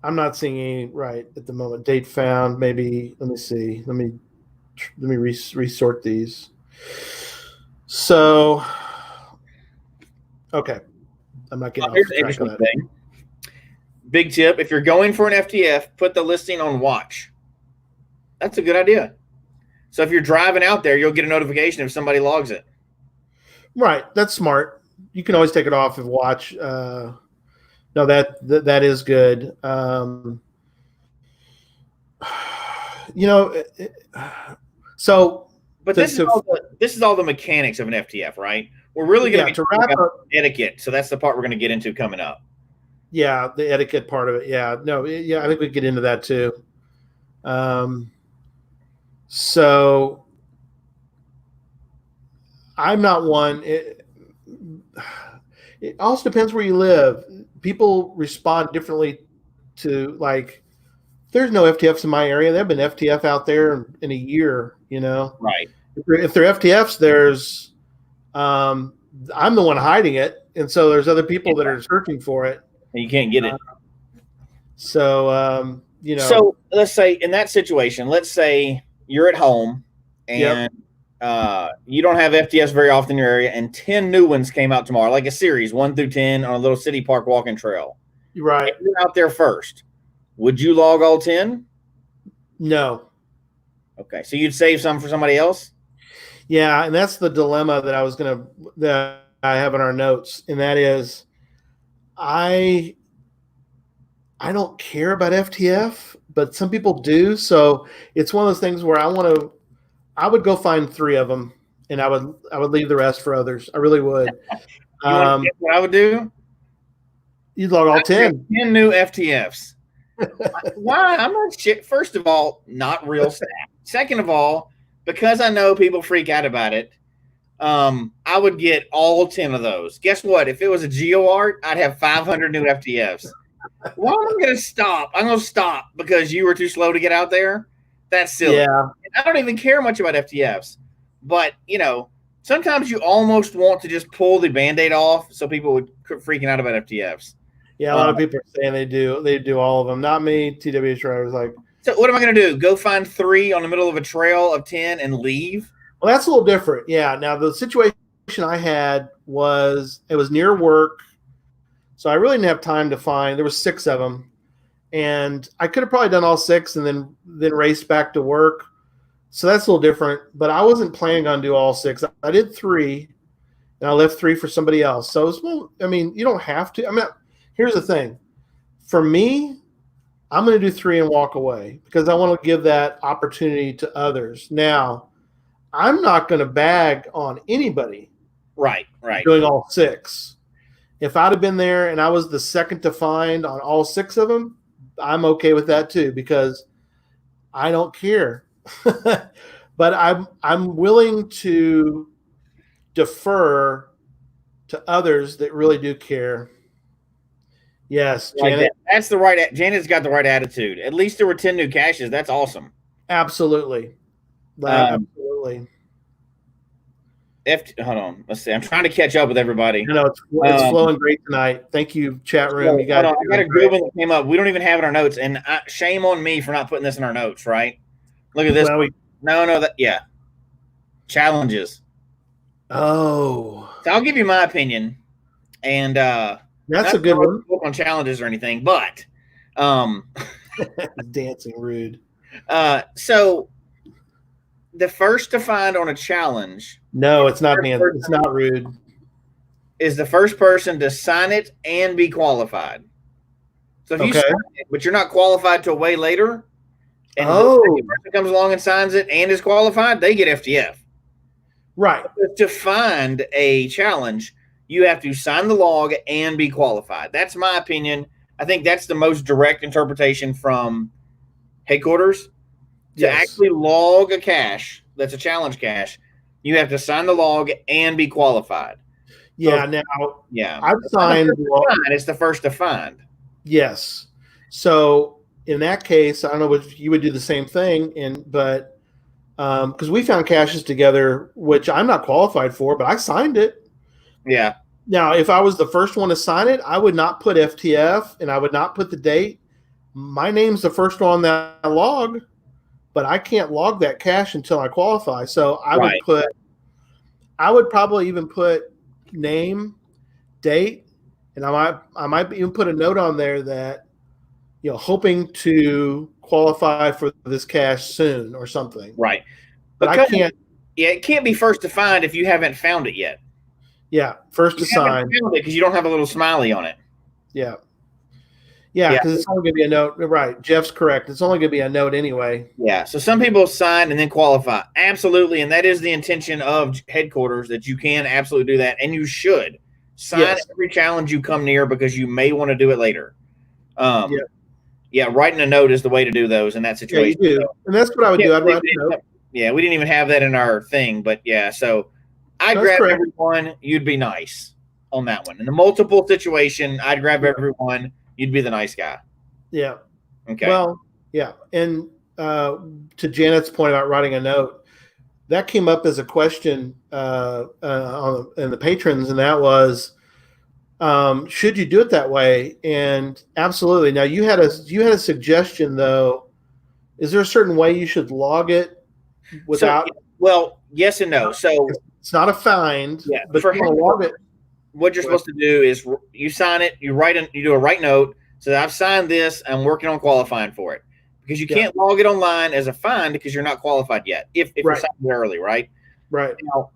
I'm not seeing any right at the moment. Date found. Maybe. Let me see. Let me resort these. So, okay. I'm not getting here's an interesting thing. Big tip: if you're going for an FTF, put the listing on watch. That's a good idea. So if you're driving out there, you'll get a notification if somebody logs it. Right. That's smart. You can always take it off and watch. No, that is good. So, but this is all the mechanics of an FTF, right? We're really going to wrap up etiquette. So that's the part we're going to get into coming up. Yeah, the etiquette part of it. Yeah, no, yeah, I think we get into that too. So I'm not one. It also depends where you live. People respond differently to there's no FTFs in my area. There have been FTF out there in a year, Right. If they're FTFs, there's I'm the one hiding it. And so there's other people that are searching for it. And you can't get it. So let's say in that situation, let's say you're at home and you don't have FTS very often in your area, and 10 new ones came out tomorrow, like a series 1 through 10 on a little city park walking trail. Right. And you're out there first. Would you log all 10? No. Okay, so you'd save some for somebody else? Yeah, and that's the dilemma that I have in our notes, and that is I don't care about FTF, but some people do. So it's one of those things where I would go find 3 of them, and I would leave the rest for others. I really would. You want to guess what I would do? You'd log all 10. 10 new FTFs. Why? I'm not shit. First of all, not real stat. Second of all, because I know people freak out about it, I would get all 10 of those. Guess what? If it was a GeoArt, I'd have 500 new FTFs. Why am I going to stop? I'm going to stop because you were too slow to get out there. That's silly. Yeah. I don't even care much about FTFs. But, sometimes you almost want to just pull the Band-Aid off so people would quit freaking out about FTFs. Yeah, a lot of people are saying they do all of them. Not me. TWH was like. So what am I going to do? Go find 3 on the middle of a trail of 10 and leave? Well, that's a little different. Yeah. Now the situation I had was it was near work, so I really didn't have time to find. There was 6 of them, and I could have probably done all 6 and then raced back to work. So that's a little different. But I wasn't planning on doing all 6. I did 3, and I left 3 for somebody else. So it was, you don't have to. here's the thing. For me, I'm going to do 3 and walk away because I want to give that opportunity to others. Now, I'm not going to bag on anybody Right. doing all 6. If I'd have been there and I was the second to find on all 6 of them, I'm okay with that too because I don't care. But I'm willing to defer to others that really do care. Yes, Janet. That's the right. Janet's got the right attitude. At least there were 10 new caches. That's awesome. Absolutely. Absolutely. Hold on. Let's see. I'm trying to catch up with everybody. I know it's flowing great tonight. Thank you, chat room. You guys. I got a good one that came up. We don't even have it in our notes, and shame on me for not putting this in our notes. Right? Look at this. Well, Yeah. Challenges. Oh. So I'll give you my opinion, and that's a good one. On challenges or anything, but dancing rude. So the first to find on a challenge. No, it's not dancing. It's not rude. Is the first person to sign it and be qualified. So if you sign it, but you're not qualified till way later, and the second person comes along and signs it and is qualified, they get FTF. Right. To find a challenge, you have to sign the log and be qualified. That's my opinion. I think that's the most direct interpretation from headquarters. To actually log a cache that's a challenge cache, you have to sign the log and be qualified. Yeah. I've signed. It's the first to find. Yes. So in that case, I don't know if you would do the same thing, but because we found caches together, which I'm not qualified for, but I signed it. Yeah. Now, if I was the first one to sign it, I would not put FTF and I would not put the date. My name's the first one on that log, but I can't log that cache until I qualify. So I would probably even put name, date, and I might even put a note on there that, hoping to qualify for this cache soon or something. Right. But I can't. Yeah, it can't be first to find if you haven't found it yet. Yeah, first to sign. Because you don't have a little smiley on it. Yeah. Yeah, because it's only going to be a note. Right. Jeff's correct. It's only going to be a note anyway. Yeah. So some people sign and then qualify. Absolutely. And that is the intention of headquarters, that you can absolutely do that. And you should sign every challenge you come near because you may want to do it later. Yeah, writing a note is the way to do those in that situation. Yeah, you do. And that's what I would do. I'd write a note. Yeah, we didn't even have that in our thing. But, yeah, so I'd grab everyone. You'd be nice on that one. In the multiple situation, I'd grab everyone. You'd be the nice guy. Yeah. Okay. Well, yeah. And to Janet's point about writing a note, that came up as a question in the patrons, and that was, should you do it that way? And absolutely. Now you had a suggestion though. Is there a certain way you should log it without? Well, yes and no. So it's not a find. Yeah, but for you log it. What you're supposed to do is you sign it, you do a write note. So I've signed this. I'm working on qualifying for it, because you can't log it online as a find because you're not qualified yet. If you signed it early, right? Right. Now,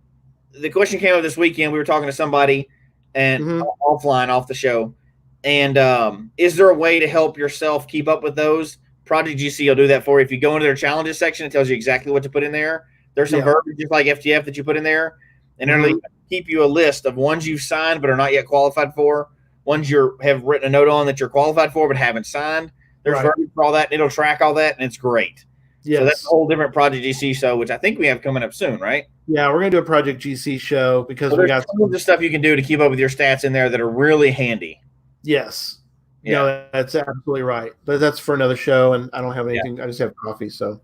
the question came up this weekend. We were talking to somebody and offline, off the show. And is there a way to help yourself keep up with those? Project GC will do that for you. If you go into their challenges section, it tells you exactly what to put in there. There's some verbiage just like FTF that you put in there. And it'll keep you a list of ones you've signed but are not yet qualified for, ones you have written a note on that you're qualified for but haven't signed. There's verbiage for all that, and it'll track all that, and it's great. Yes. So that's a whole different Project GC show, which I think we have coming up soon, right? Yeah, we're going to do a Project GC show because we got tons of stuff you can do to keep up with your stats in there that are really handy. Yes. Yeah. No, that's absolutely right. But that's for another show, and I don't have anything. I just have coffee, so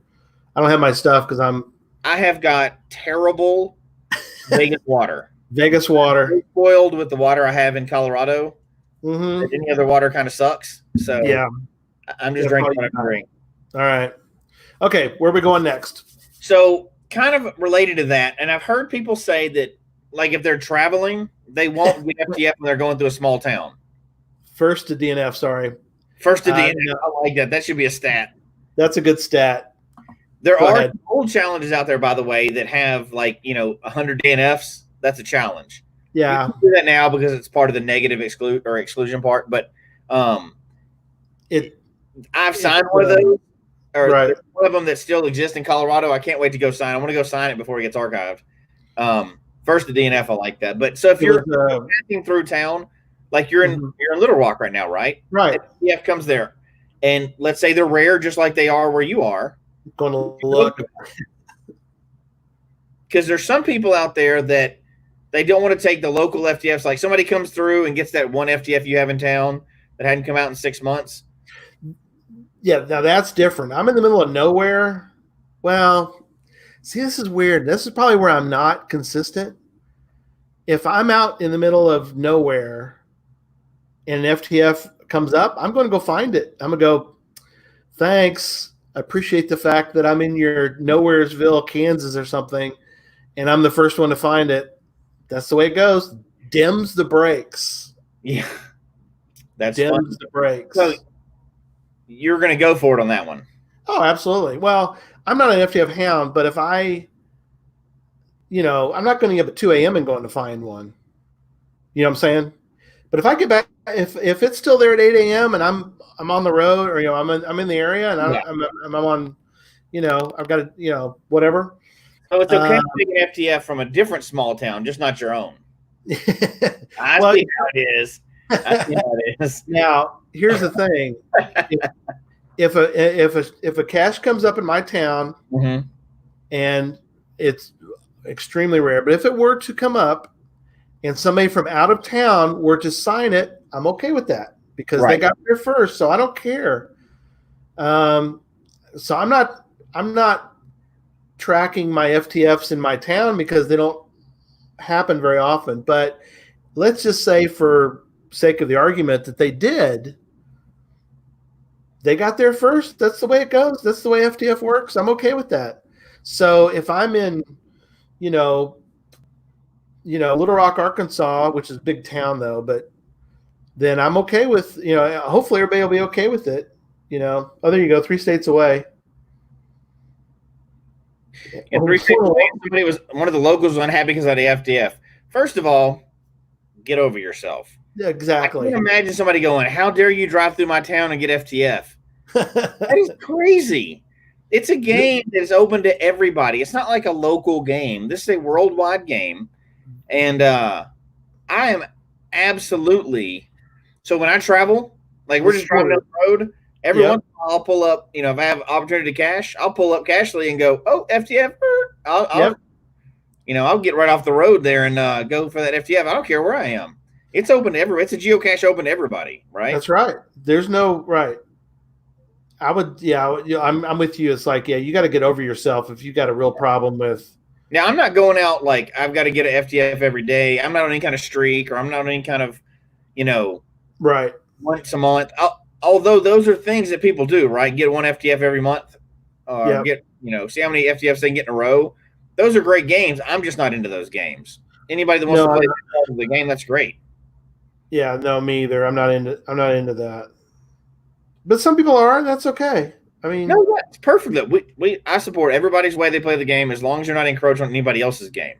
I don't have my stuff because I have got terrible Vegas water. Vegas water. I'm spoiled with the water I have in Colorado. Mm-hmm. Any other water kind of sucks. So yeah, I'm just drinking what I drink. All right. Okay, where are we going next? So kind of related to that, and I've heard people say that, like, if they're traveling, they won't get FTF when they're going through a small town. First to DNF, sorry. First to DNF. I like that. That should be a stat. That's a good stat. There are old challenges out there, by the way, that have 100 DNFs. That's a challenge. Yeah. You can do that now because it's part of the negative exclusion part. But I've signed one of those. Or right. there's one of them that still exists in Colorado. I can't wait to go sign. I want to go sign it before it gets archived. First the DNF, I like that. But so if you're passing through town, like you're in Little Rock right now, right? Right. FTF comes there, and let's say they're rare, just like they are where you are. Going to look, because there's some people out there that they don't want to take the local FTFs. Like somebody comes through and gets that one FTF you have in town that hadn't come out in 6 months. Yeah, now that's different. I'm in the middle of nowhere. Well, see, this is weird. This is probably where I'm not consistent. If I'm out in the middle of nowhere and an FTF comes up, I'm going to go find it. I'm going to go, thanks. I appreciate the fact that I'm in your Nowheresville, Kansas or something, and I'm the first one to find it. That's the way it goes. Dims the brakes. Yeah. That's dims fun. The brakes. So you're going to go for it on that one. Oh, absolutely. Well, I'm not an FTF hound, but if I'm not going to get up at 2 a.m. and going to find one. You know what I'm saying? But if I get back, if it's still there at 8 a.m. and I'm on the road, or I'm in the area and I'm on, I've got to, whatever. So it's okay to take an FTF from a different small town, just not your own. I see how it is. Now, here's the thing: if a cache comes up in my town, and it's extremely rare, but if it were to come up and somebody from out of town were to sign it, I'm okay with that because they got there first, so I don't care. So I'm not tracking my FTFs in my town because they don't happen very often. But let's just say, for sake of the argument, that they did. They got there first. That's the way it goes. That's the way FTF works. I'm okay with that. So if I'm in, Little Rock, Arkansas, which is a big town though, but then I'm okay with, hopefully everybody will be okay with it. Oh, there you go, 3 states away. In 3 states away, one of the locals was unhappy because of the FTF. First of all, get over yourself. Yeah, exactly. I can imagine somebody going, "How dare you drive through my town and get FTF?" That is crazy. It's a game that is open to everybody. It's not like a local game. This is a worldwide game. And I am absolutely – so when I travel, like we're just driving down the road, every once in a while I'll pull up – if I have opportunity to cache, I'll pull up Cashly and go, "Oh, FTF." I'll get right off the road there and go for that FTF. I don't care where I am. It's open to everybody. It's a geocache open to everybody, right? That's right. There's no – right. I would, I'm with you. It's like, you got to get over yourself if you got a real problem with. Now, I'm not going out like I've got to get an FTF every day. I'm not on any kind of streak, or I'm not on any kind of, right, once a month. Although those are things that people do, right? Get one FTF every month, get see how many FTFs they can get in a row. Those are great games. I'm just not into those games. Anybody that wants to play the game, that's great. Yeah, no, me either. I'm not into that. But some people are, and that's okay. I mean, no, that's perfect. I support everybody's way they play the game as long as you're not encroaching on anybody else's game.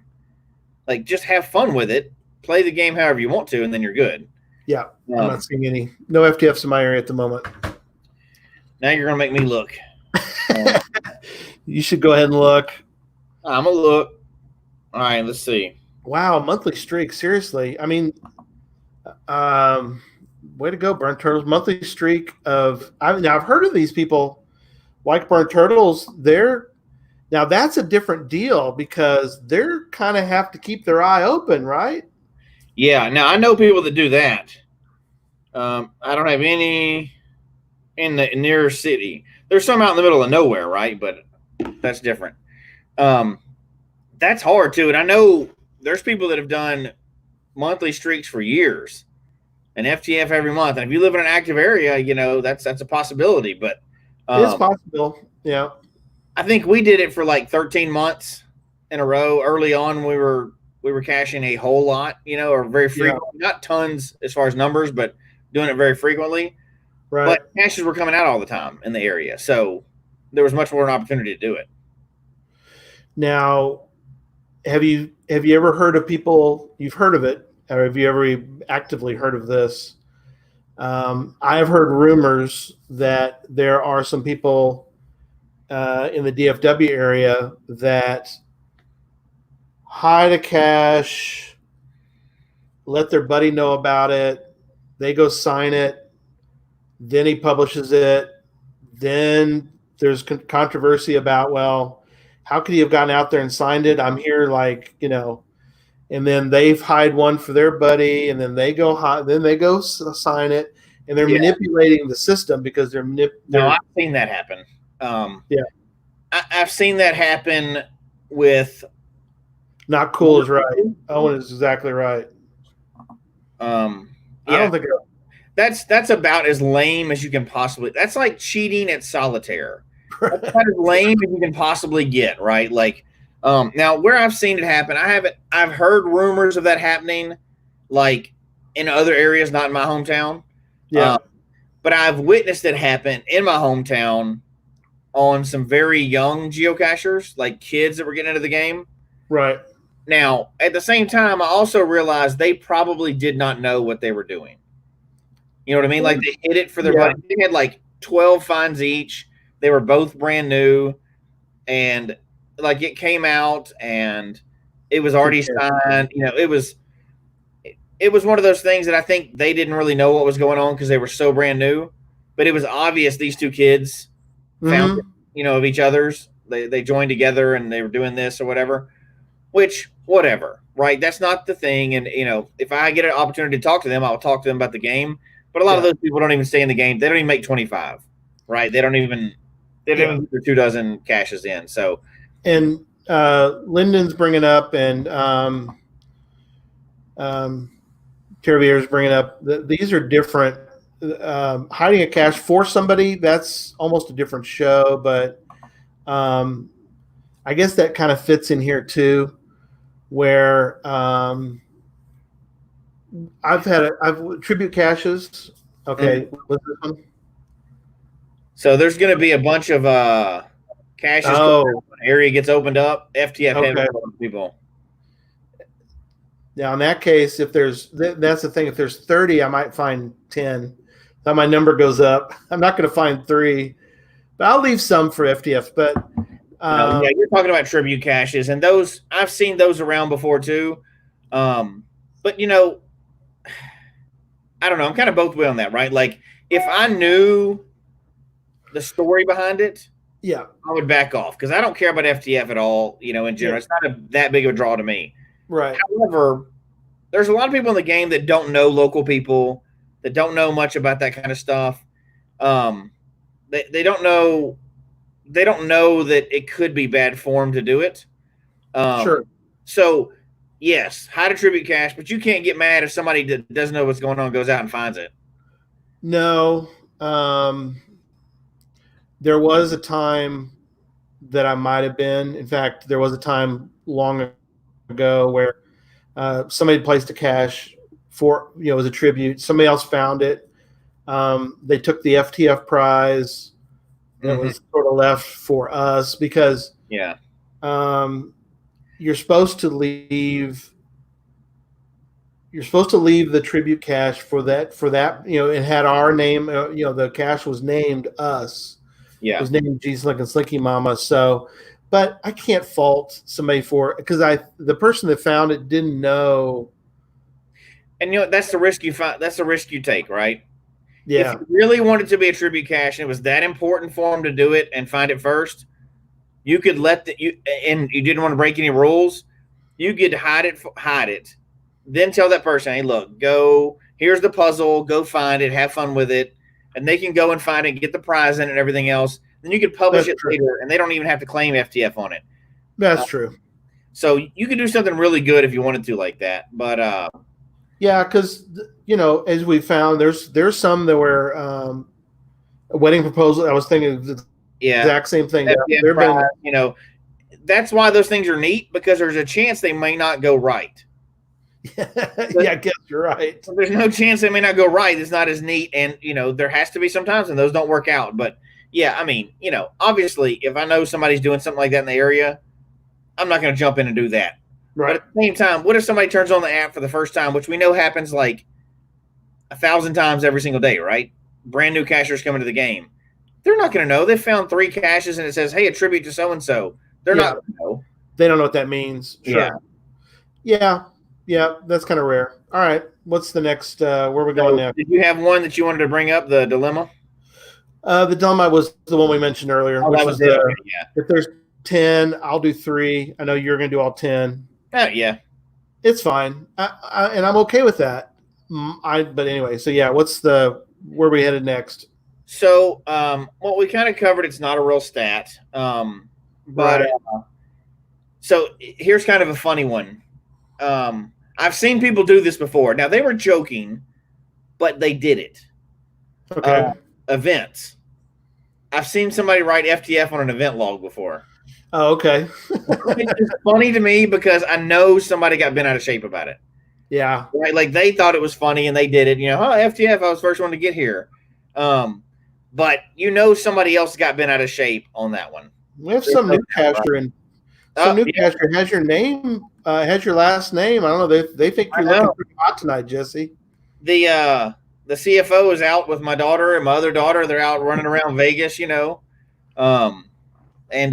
Like, just have fun with it. Play the game however you want to, and then you're good. Yeah, I'm not seeing no FTFs in my area at the moment. Now you're going to make me look. You should go ahead and look. I'm going to look. All right, let's see. Wow, monthly streak. Seriously. I mean, way to go, Burnt Turtles. Monthly streak of I've heard of these people like Burnt Turtles. Now that's a different deal because they're kind of have to keep their eye open, right? Yeah. Now I know people that do that. I don't have any in the near city. There's some out in the middle of nowhere, right? But that's different. That's hard too. And I know there's people that have done monthly streaks for years. An FTF every month, and if you live in an active area, that's a possibility. But it's possible. Yeah, I think we did it for like 13 months in a row. Early on, we were caching a whole lot, or very frequent. Not tons as far as numbers, but doing it very frequently. Right. But caches were coming out all the time in the area, so there was much more an opportunity to do it. Now, have you ever heard of people? You've heard of it. Or have you ever actively heard of this? I have heard rumors that there are some people in the DFW area that hide a cache, let their buddy know about it, they go sign it, then he publishes it, then there's controversy about, well, how could he have gotten out there and signed it? I'm here, like, and then they've hide one for their buddy, and then they go sign it, and they're manipulating the system because they're No, I've seen that happen. Yeah. I've seen that happen with. Not cool is right. Owen is exactly right. I don't think that's about as lame as you can possibly. That's like cheating at solitaire. That's about as lame as you can possibly get, right? Like, now where I've seen it happen, I've heard rumors of that happening, like in other areas, not in my hometown. Yeah. But I've witnessed it happen in my hometown on some very young geocachers, like kids that were getting into the game. Right. Now, at the same time, I also realized they probably did not know what they were doing. You know what I mean? Like, they hid it for their buddy. They had like 12 finds each. They were both brand new. And like, it came out and it was already signed. It was one of those things that I think they didn't really know what was going on because they were so brand new. But it was obvious these two kids found of each other's. They joined together and they were doing this or whatever. Which, whatever, right? That's not the thing. And, if I get an opportunity to talk to them, I'll talk to them about the game. But a lot of those people don't even stay in the game. They don't even make 25, right? They don't even get their 24 caches in. So, and Lyndon's bringing up, and Terravier's bringing up, these are different. Hiding a cache for somebody, that's almost a different show, but I guess that kind of fits in here too, where I've tribute caches. Okay, what's this one? So there's going to be a bunch of caches. When an area gets opened up, FTF people. Now, in that case, if there's that's the thing. If there's 30, I might find 10. Then my number goes up. I'm not going to find 3, but I'll leave some for FTF. But you're talking about tribute caches, and those I've seen those around before too. But I don't know. I'm kind of both way on that, right? Like, if I knew the story behind it, I would back off because I don't care about FTF at all. In general, it's not that big of a draw to me. Right. However, there's a lot of people in the game that don't know local people, that don't know much about that kind of stuff. They don't know. They don't know that it could be bad form to do it. Sure. So, yes, hide a tribute cache, but you can't get mad if somebody that doesn't know what's going on goes out and finds it. No. There was a time that I might have been. In fact, there was a time long ago where somebody placed a cache for, it was a tribute. Somebody else found it. They took the FTF prize that was sort of left for us because you're supposed to leave the tribute cache for that it had our name. The cache was named us. It was named Jesus Lincoln Slinky Mama. So, but I can't fault somebody for it because the person that found it didn't know. And that's the risk you find. That's the risk you take, right? Yeah. If you really wanted to be a tribute cache and it was that important for them to do it and find it first, you could and you didn't want to break any rules, you could hide it. Then tell that person, hey, look, here's the puzzle, go find it, have fun with it. And they can go and find it and get the prize in it and everything else. Then you could publish it later and they don't even have to claim FTF on it. That's true. So you could do something really good if you wanted to like that. But yeah, because as we found, there's some that were a wedding proposal. I was thinking the exact same thing. That's why those things are neat because there's a chance they may not go right. Yeah, I guess you're right. So there's no chance they may not go right. It's not as neat, and there has to be sometimes, and those don't work out. But yeah, I mean, obviously, if I know somebody's doing something like that in the area, I'm not going to jump in and do that. Right. But at the same time, what if somebody turns on the app for the first time, which we know happens like 1,000 times every single day, right? Brand new cachers coming to the game. They're not going to know. They found 3 caches and it says, hey, a tribute to so-and-so. They're not going to know. They don't know what that means. Sure. Yeah. That's kind of rare. All right. What's the next? Where are we going now? Did you have one that you wanted to bring up, the dilemma? The dilemma was the one we mentioned earlier, which was if there's 10, I'll do 3. I know you're going to do all 10. Yeah. It's fine. And I'm okay with that. But anyway, so yeah, where are we headed next? So, what we kind of covered, it's not a real stat. So here's kind of a funny one. I've seen people do this before. Now, they were joking, but they did it. Okay. Events. I've seen somebody write FTF on an event log before. Oh, okay. It's funny to me because I know somebody got bent out of shape about it. Yeah. Right? Like they thought it was funny and they did it. FTF, I was the first one to get here. But somebody else got bent out of shape on that one. We have some new cacher and some new cacher has your name, has your last name. I don't know. They think you're looking pretty hot tonight, Jesse. The CFO is out with my daughter and my other daughter. They're out running around Vegas, and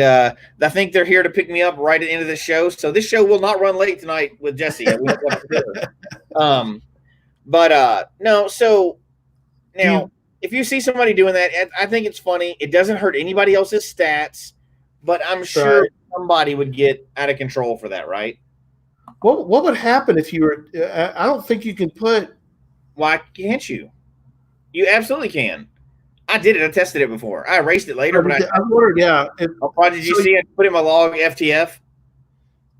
I think they're here to pick me up right at the end of the show. So this show will not run late tonight with Jesse. No. So now, if you see somebody doing that, I think it's funny. It doesn't hurt anybody else's stats, but I'm sure somebody would get out of control for that, right? What would happen if you were? I don't think you can put. Why can't you? You absolutely can. I did it. I tested it before. I erased it later, but I wondered. Yeah. Did you see it? Put in my log FTF.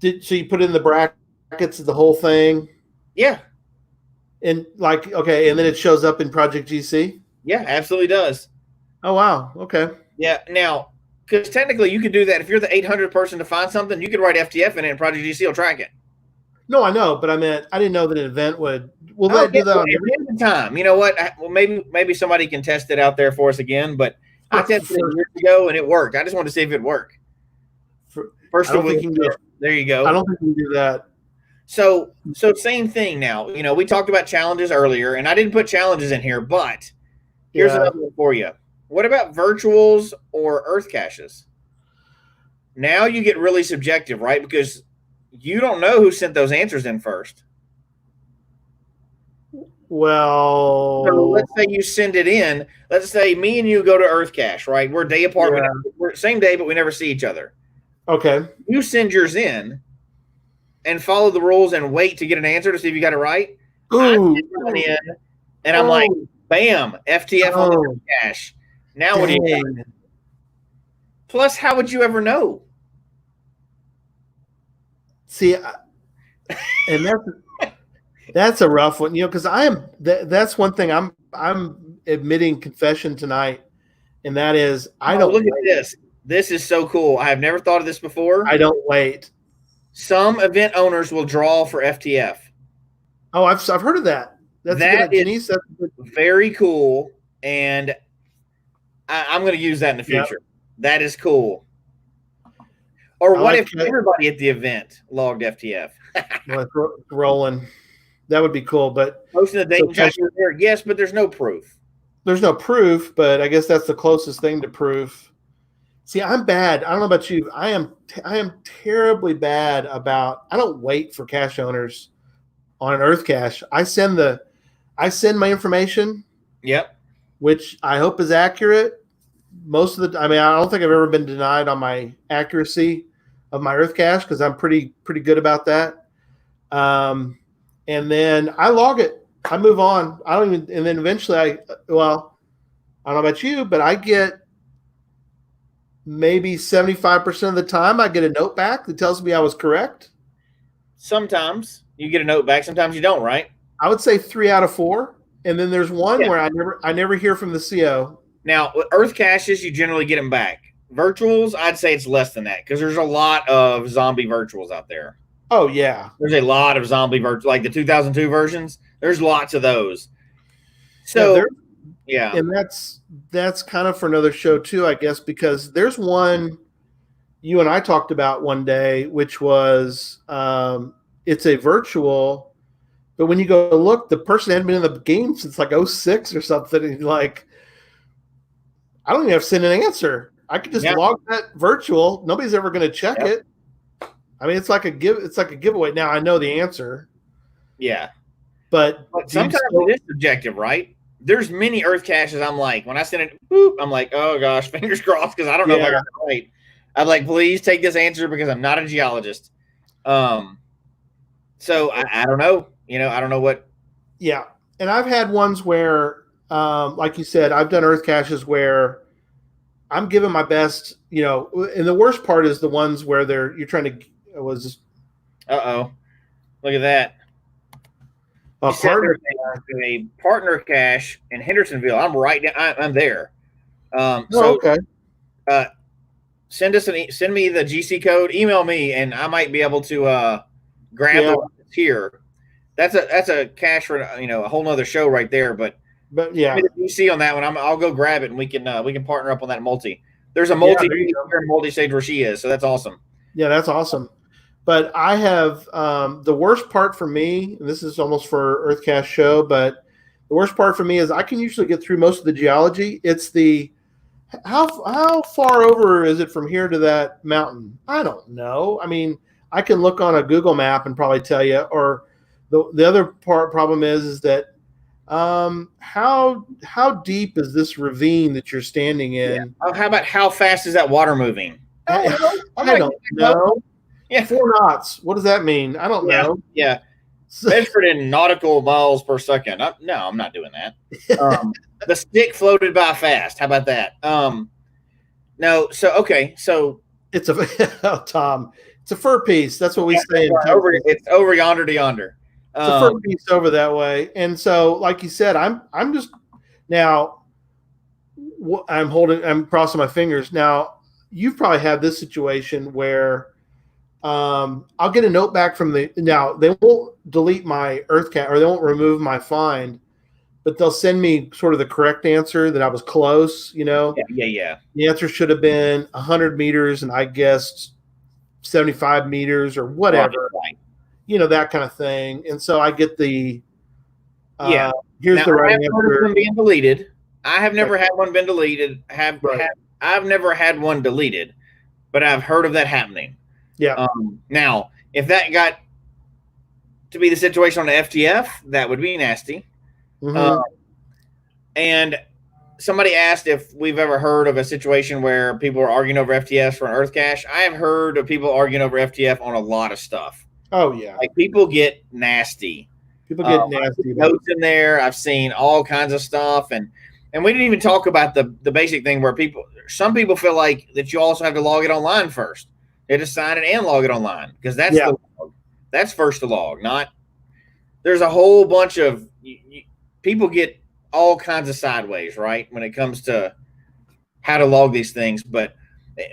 So you put in the brackets of the whole thing? Yeah. And and then it shows up in Project GC? Yeah, absolutely does. Oh, wow. Okay. Yeah. Now, because technically you could do that. If you're the 800th person to find something, you could write FTF in it and Project GC will track it. No, I know, but I didn't know that an event would. Will that do that on every time? You know what? Well, maybe somebody can test it out there for us again. But I tested it years ago and it worked. I just wanted to see if it worked. First of all, there you go. I don't think you can do that. So same thing now. We talked about challenges earlier, and I didn't put challenges in here, but here's another one for you. What about virtuals or earth caches? Now you get really subjective, right? Because you don't know who sent those answers in first. Well, so let's say you send it in. Let's say me and you go to Earth Cache, right? We're a day apart. Yeah. We're same day, but we never see each other. Okay. You send yours in and follow the rules and wait to get an answer to see if you got it right. Ooh. And I'm like, bam, FTF on the Earth Cache. Now what do you got? Plus, how would you ever know? See, and that's a rough one, because that's one thing I'm admitting confession tonight, and that is I don't look at this. This is so cool. I have never thought of this before. I don't wait. Some event owners will draw for FTF. Oh, I've heard of that. That is very cool, and I'm going to use that in the future. Yep. That is cool. Or what if everybody at the event logged FTF? Well, rolling. That would be cool, but posting the date and time you're there, yes, but there's no proof. There's no proof, but I guess that's the closest thing to proof. See, I'm bad. I don't know about you. I am terribly bad about. I don't wait for cache owners on an Earth cache. I send my information. Yep. Which I hope is accurate. Most of the, I don't think I've ever been denied on my accuracy of my Earth cache because I'm pretty good about that. And then I log it. I move on. And then eventually I don't know about you, but I get maybe 75% of the time I get a note back that tells me I was correct. Sometimes you get a note back. Sometimes you don't, right? I would say 3 out of 4. And then there's one where I never hear from the CO. Now, with Earth caches, you generally get them back. Virtuals, I'd say it's less than that because there's a lot of zombie virtuals out there. Oh, yeah. There's a lot of zombie virtuals, like the 2002 versions. There's lots of those. So, yeah. And that's kind of for another show, too, I guess, because there's one you and I talked about one day, which was it's a virtual, But when you go look, the person hadn't been in the game since like 06 or something. And you're like, I don't even have to send an answer. I could just log that virtual. Nobody's ever going to check it. I mean, it's like a giveaway. Now I know the answer. Yeah. But sometimes it is subjective, right? There's many Earth caches. I'm like, when I send it, boop, I'm like, oh gosh, fingers crossed, because I don't know if I got it right. I'm like, please take this answer because I'm not a geologist. So I don't know. I don't know what. Yeah. And I've had ones where, like you said, I've done Earth caches where I'm giving my best, and the worst part is the ones where you're trying to Uh-oh. Look at that. A partner cache in Hendersonville. I'm right down. I'm there. Okay. Send me the GC code. Email me, and I might be able to grab the one that's here. That's a cache for a whole nother show right there. But yeah, the GC on that one, I'll go grab it, and we can partner up on that multi. There's a multi stage where she is, so that's awesome. Yeah, that's awesome. But I have the worst part for me, and this is almost for Earthcast show, but the worst part for me is I can usually get through most of the geology. It's the how far over is it from here to that mountain? I don't know. I mean, I can look on a Google map and probably tell you. Or the other problem is that how deep is this ravine that you're standing in? Yeah. Oh, how about how fast is that water moving? I don't know. Yeah, 4 knots. What does that mean? I don't know. Yeah, measured in nautical miles per second. I'm not doing that. The stick floated by fast. How about that? No. So it's a Tom. It's a fur piece. That's what we say. It's over yonder to yonder. It's a fur piece over that way. And so, like you said, I'm just now. I'm crossing my fingers. Now, you've probably had this situation where I'll get a note back from now they won't delete my Earthcat, or they won't remove my find, but they'll send me sort of the correct answer that I was close, Yeah. The answer should have been 100 meters and I guessed 75 meters or whatever, right. That kind of thing. And so I get the here's now, the right answer. Being deleted. I have never had one been deleted. I've never had one deleted, but I've heard of that happening. Yeah. Now, if that got to be the situation on the FTF, that would be nasty. Mm-hmm. And somebody asked if we've ever heard of a situation where people are arguing over FTFs for an Earth cache. I have heard of people arguing over FTF on a lot of stuff. Oh yeah, like people get nasty. People get nasty. Notes in there. I've seen all kinds of stuff, and we didn't even talk about the basic thing where some people feel like that you also have to log it online first. They just sign it and log it online because that's the log. That's first to log. Not there's a whole bunch of people get all kinds of sideways, right, when it comes to how to log these things. But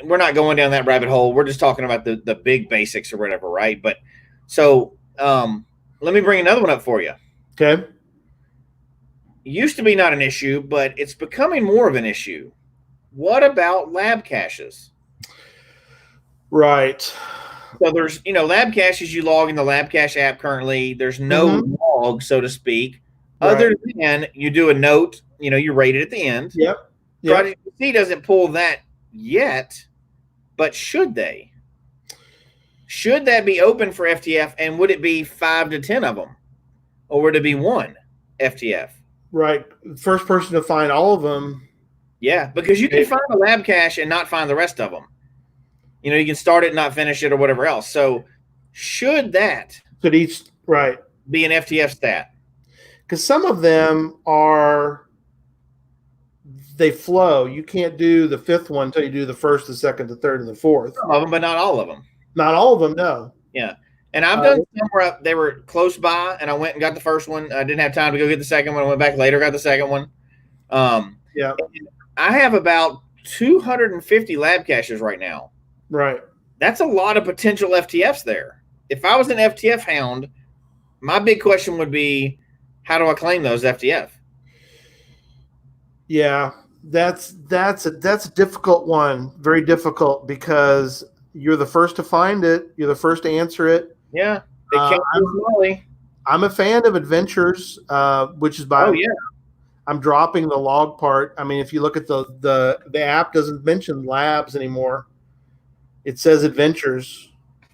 we're not going down that rabbit hole. We're just talking about the big basics or whatever, right? But so let me bring another one up for you. Okay. Used to be not an issue, but it's becoming more of an issue. What about lab caches? Right. So there's, lab caches you log in the lab cache app currently. There's no log, so to speak, other than you do a note, you rate it at the end. Yep. Project C doesn't pull that yet, but should they? Should that be open for FTF, and would it be 5 to 10 of them? Or would it be 1 FTF? Right. First person to find all of them. Yeah, because you can find a lab cache and not find the rest of them. You can start it and not finish it or whatever else. So should that each be an FTF stat? Because some of them they flow. You can't do the 5th one until you do the 1st, the 2nd, the 3rd, and the 4th. Some of them, but not all of them. Not all of them, no. Yeah. And I've done some where they were close by, and I went and got the first one. I didn't have time to go get the second one. I went back later, got the second one. Yeah. I have about 250 lab caches right now. Right. That's a lot of potential FTFs there. If I was an FTF hound, my big question would be, how do I claim those FTF? Yeah, that's a difficult one. Very difficult because you're the first to find it. You're the first to answer it. Yeah. They can't use Molly. I'm a fan of adventures, which is by. Oh yeah, I'm dropping the log part. I mean, if you look at the app, doesn't mention labs anymore. It says adventures.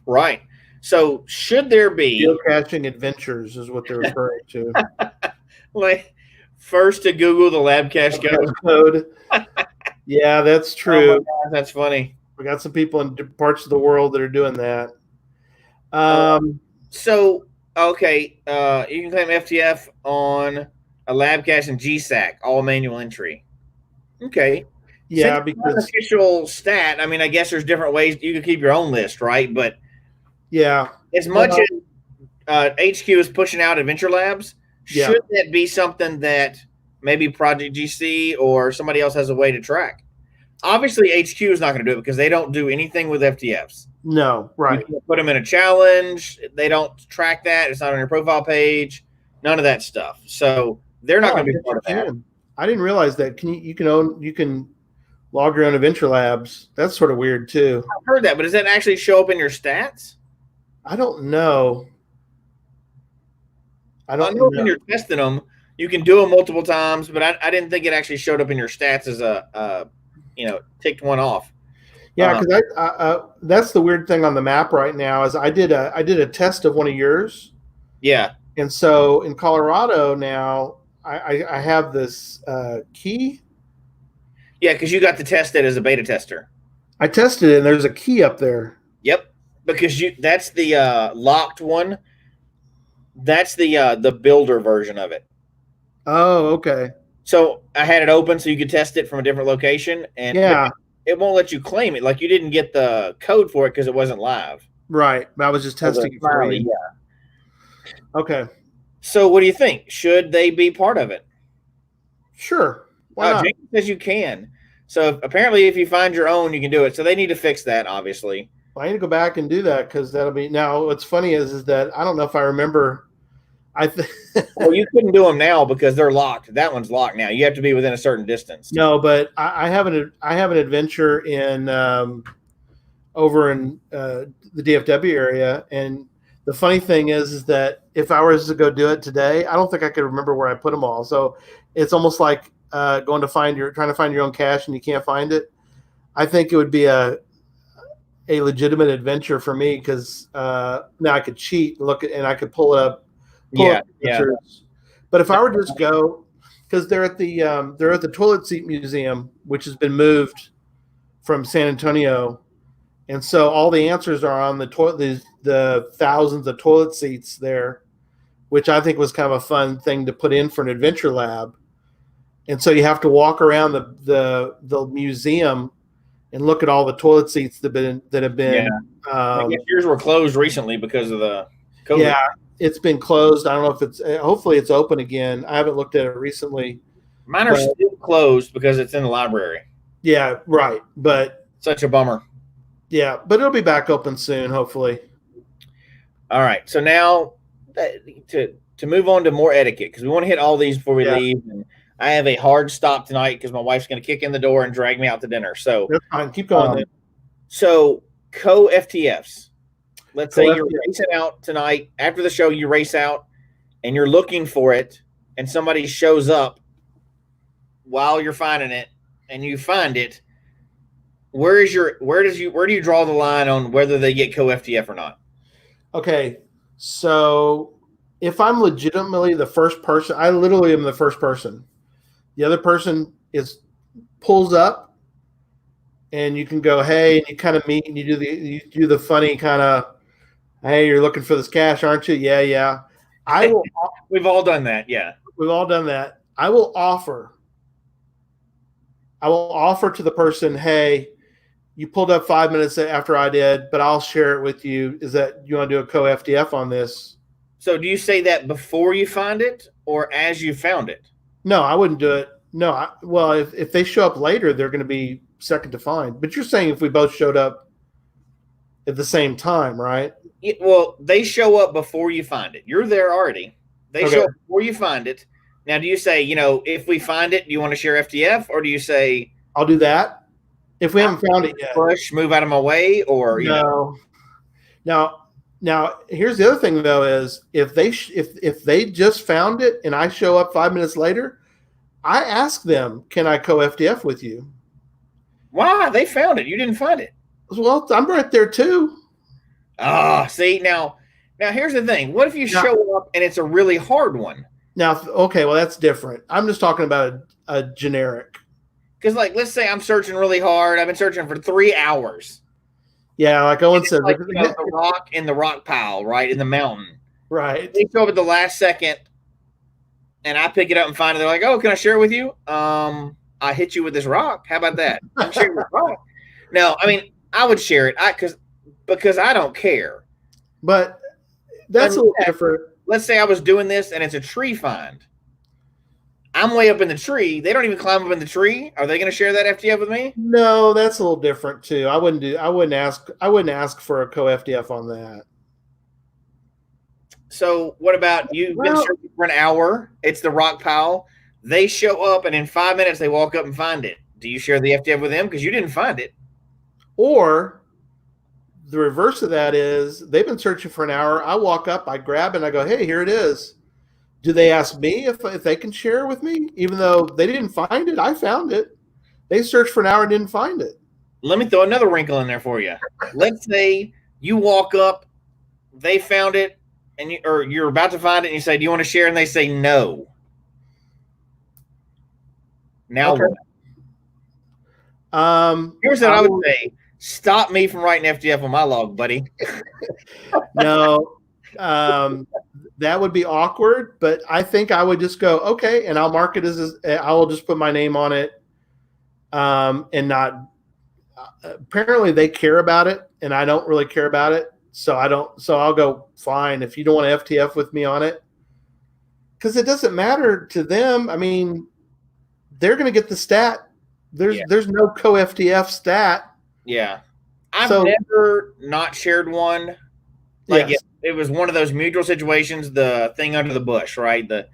right. So should there be Geocaching adventures is what they're referring to. like first to Google the lab cache Code. Yeah, that's Oh my true. gosh, that's funny. We got some people in parts of the world that are doing that. So okay, you can claim FTF on a lab cache and GSAC, all manual entry. Okay. Yeah, Since it's not an because official stat, I mean, I guess there's different ways you can keep your own list, right? But yeah, as much as HQ is pushing out Adventure Labs, Yeah. should that be something that maybe Project GC or somebody else has a way to track? Obviously, HQ is not going to do it because they don't do anything with FTFs. no, right. You put them in a challenge. They don't track that. It's not on your profile page. None of that stuff. So they're not going to be part of that. I didn't realize that. You can log your own Adventure Labs. That's sort of weird too. I've heard that, but does that actually show up in your stats? I don't know. I know when you're testing them, you can do them multiple times, but I didn't think it actually showed up in your stats as a ticked one off. Yeah, because that's the weird thing on the map right now is I did a test of one of yours. Yeah. And so in Colorado now, I have this key. Yeah, because you got to test it as a beta tester. I tested it, and there's a key up there. Yep, because that's the locked one. That's the builder version of it. Oh, okay. So I had it open so you could test it from a different location, and yeah, it won't let you claim it. Like you didn't get the code for it because it wasn't live. Right. I was just testing it for you. Yeah. Okay. So what do you think? Should they be part of it? Sure. Why not? James says you can. So apparently if you find your own, you can do it. So they need to fix that, obviously. Well, I need to go back and do that because that'll be. Now, what's funny is that I don't know if I remember. Well, you couldn't do them now because they're locked. That one's locked now. You have to be within a certain distance. No, but I have an adventure in over in the DFW area, and the funny thing is that if I was to go do it today, I don't think I could remember where I put them all. So it's almost like trying to find your own cache and you can't find it. I think it would be a legitimate adventure for me because now I could cheat and I could pull it up. Yeah. But if I were to just go, because they're at the Toilet Seat Museum, which has been moved from San Antonio, and so all the answers are on the thousands of toilet seats there, which I think was kind of a fun thing to put in for an adventure lab. And so you have to walk around the museum and look at all the toilet seats that have been. Yeah. I guess yours were closed recently because of the COVID. Yeah. It's been closed. I don't know if it's. Hopefully, it's open again. I haven't looked at it recently. Mine are still closed because it's in the library. Yeah, right. But such a bummer. Yeah, but it'll be back open soon, hopefully. All right. So now to move on to more etiquette because we want to hit all these before we leave. And I have a hard stop tonight because my wife's going to kick in the door and drag me out to dinner. So that's fine. Keep going. So co-FTFs. Let's say you're racing out tonight. After the show, you race out and you're looking for it, and somebody shows up while you're finding it, and you find it. Where do you draw the line on whether they get co-FTF or not? Okay, so if I'm legitimately the first person, I literally am the first person. The other person pulls up, and you can go, hey, and you kind of meet, and you do the funny kind of. Hey, you're looking for this cash, aren't you? Yeah. We've all done that. Yeah. We've all done that. I will offer to the person, hey, you pulled up 5 minutes after I did, but I'll share it with you. Is that you want to do a co-FTF on this? So do you say that before you find it or as you found it? No, I wouldn't do it. No. If they show up later, they're going to be second to find. But you're saying if we both showed up at the same time, right? Well, they show up before you find it. You're there already. They show up before you find it. Now, do you say, if we find it, do you want to share FTF, or do you say, I'll do that if we haven't found it yet? Push, move out of my way, or no. Now, Now, here's the other thing though: is if they just found it and I show up 5 minutes later, I ask them, "Can I co-FTF with you?" Why? They found it. You didn't find it. Well, I'm right there too. See now here's the thing. What if you show up and it's a really hard one? Now, okay, well that's different. I'm just talking about a generic. Because, like, let's say I'm searching really hard. I've been searching for 3 hours. Yeah, like Owen said, like, the rock in the rock pile, right, in the mountain. Right. They show up at the last second, and I pick it up and find it. They're like, "Oh, can I share it with you?" I hit you with this rock. How about that? I'm sharing this rock. No, I mean, I would share it because I don't care. But that's a little different. Let's say I was doing this and it's a tree find. I'm way up in the tree. They don't even climb up in the tree. Are they going to share that FTF with me? No, that's a little different too. I wouldn't ask for a co-FTF on that. So what about you've been searching for an hour? It's the rock pile. They show up and in 5 minutes they walk up and find it. Do you share the FTF with them because you didn't find it? Or the reverse of that is they've been searching for an hour. I walk up, I grab it, and I go, "Hey, here it is." Do they ask me if they can share with me? Even though they didn't find it, I found it. They searched for an hour and didn't find it. Let me throw another wrinkle in there for you. Let's say you walk up, they found it, and you're about to find it, and you say, "Do you want to share?" And they say no. Now okay. Here's what I would say. Stop me from writing FTF on my log, buddy. No. That would be awkward, but I think I would just go, okay, and I'll mark it as I will just put my name on it, and not. Apparently, they care about it, and I don't really care about it, so I don't. So I'll go fine if you don't want to FTF with me on it, because it doesn't matter to them. I mean, they're going to get the stat. There's no co-FTF stat. Yeah, I've never not shared one. Like it was one of those mutual situations, the thing under the bush, right? The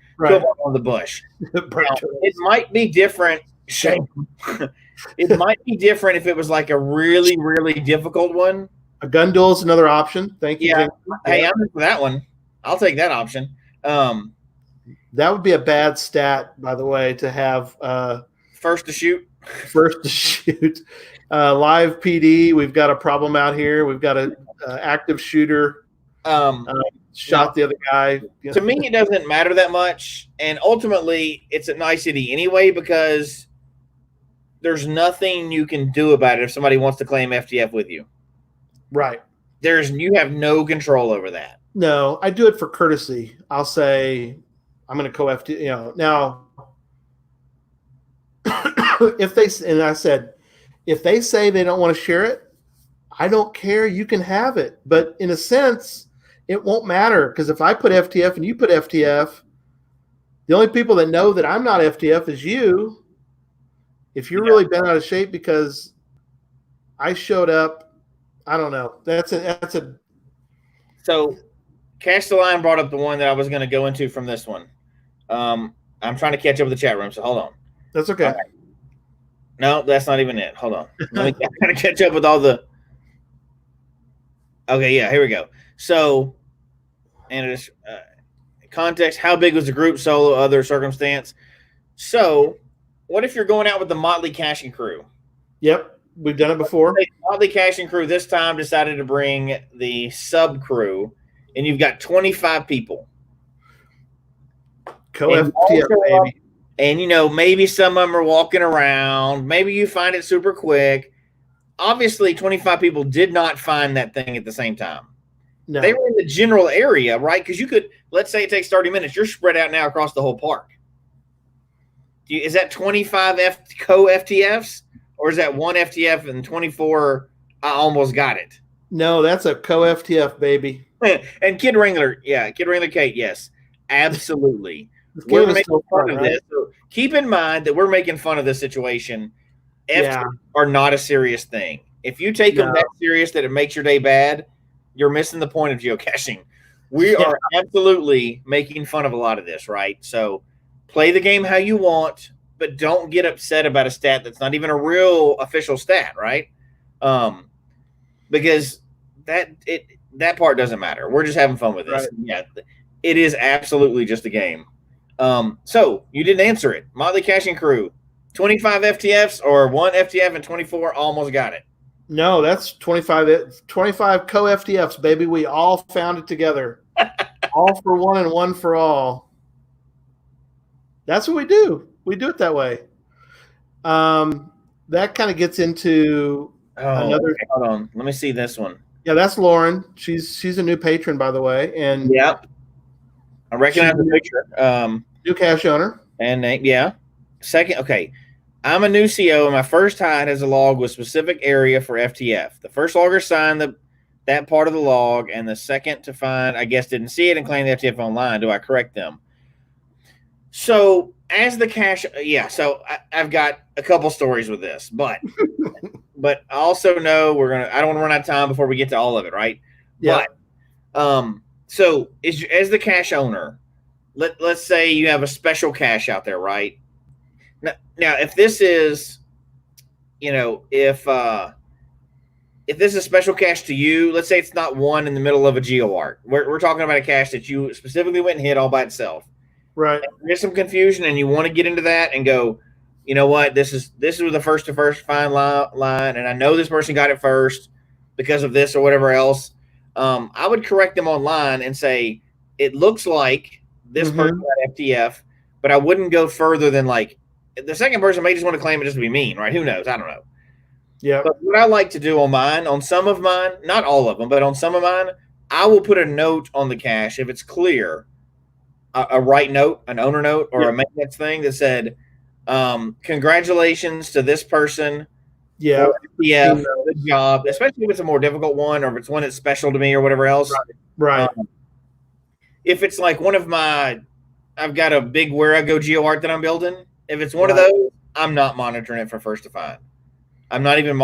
on the bush. It might be different. It might be different if it was like a really, really difficult one. A gun duel is another option. Thank you. Yeah. Hey, I'm in for that one. I'll take that option. That would be a bad stat, by the way, to have first to shoot. First to shoot. Live PD. We've got a problem out here. We've got a active shooter. Shot the other guy. To me, it doesn't matter that much, and ultimately, it's a nicety anyway because there's nothing you can do about it if somebody wants to claim FTF with you. Right. You have no control over that. No, I do it for courtesy. I'll say I'm going to co-FTF. Now, if they say they don't want to share it, I don't care. You can have it, but in a sense, it won't matter because if I put FTF and you put FTF, the only people that know that I'm not FTF is you. If you're really bent out of shape because I showed up, I don't know. So Cash the Line brought up the one that I was going to go into from this one. I'm trying to catch up with the chat room, so hold on. That's okay. Right. No, that's not even it. Hold on. Let me kind of catch up with all the. Okay, yeah, here we go. So, and it's context: how big was the group, solo, other circumstance? So, what if you're going out with the Motley Caching crew? Yep, we've done it before. Motley Caching crew this time decided to bring the sub crew, and you've got 25 people. Co-FTF, baby. And, maybe some of them are walking around. Maybe you find it super quick. Obviously, 25 people did not find that thing at the same time. No. They were in the general area, right? Because you could, let's say it takes 30 minutes. You're spread out now across the whole park. Is that 25 co-FTFs? Or is that one FTF and 24, I almost got it? No, that's a co-FTF, baby. And Kid Wrangler, Kid Wrangler Kate, yes. Absolutely. We're making fun of this. So keep in mind that we're making fun of this situation. FTFs are not a serious thing. If you take them that serious that it makes your day bad, you're missing the point of geocaching. We are absolutely making fun of a lot of this, right? So play the game how you want, but don't get upset about a stat that's not even a real official stat, right? Because that part doesn't matter. We're just having fun with this. Right. Yeah, it is absolutely just a game. So you didn't answer it. Motley Caching Crew, 25 FTFs or 1 FTF and 24, almost got it. No, that's 25 co-FTFs, baby. We all found it together. All for one and one for all. That's what we do. We do it that way. That kind of gets into another. Okay, hold on. Let me see this one. Yeah, that's Lauren. She's a new patron, by the way, and yep, I recognize the picture. New cache owner. And yeah, second. Okay, I'm a new CO, and my first hide has a log with specific area for FTF. The first logger signed that part of the log, and the second to find, I guess, didn't see it and claimed the FTF online. Do I correct them? So as the cache, yeah. So I've got a couple stories with this, but but I also know I don't want to run out of time before we get to all of it, right? Yeah. But so as the cache owner, let's say you have a special cache out there, right? Now, if this is, if this is a special cache to you, let's say it's not one in the middle of a GeoArt. We're talking about a cache that you specifically went and hit all by itself. Right. There's some confusion, and you want to get into that and go, you know what? This is the first to first find line, and I know this person got it first because of this or whatever else. I would correct them online and say it looks like this person got FTF, but I wouldn't go further than like the second person may just want to claim it just to be mean, right? Who knows? I don't know. Yeah. But what I like to do on some of mine, not all of them, but on some of mine, I will put a note on the cache if it's clear, a right note, an owner note, or a maintenance thing that said, congratulations to this person. Yeah. Yeah. Good job. Especially if it's a more difficult one or if it's one that's special to me or whatever else. Right. If it's like I've got a big Where I Go GeoArt that I'm building. If it's one of those, I'm not monitoring it for first to find. I'm not even,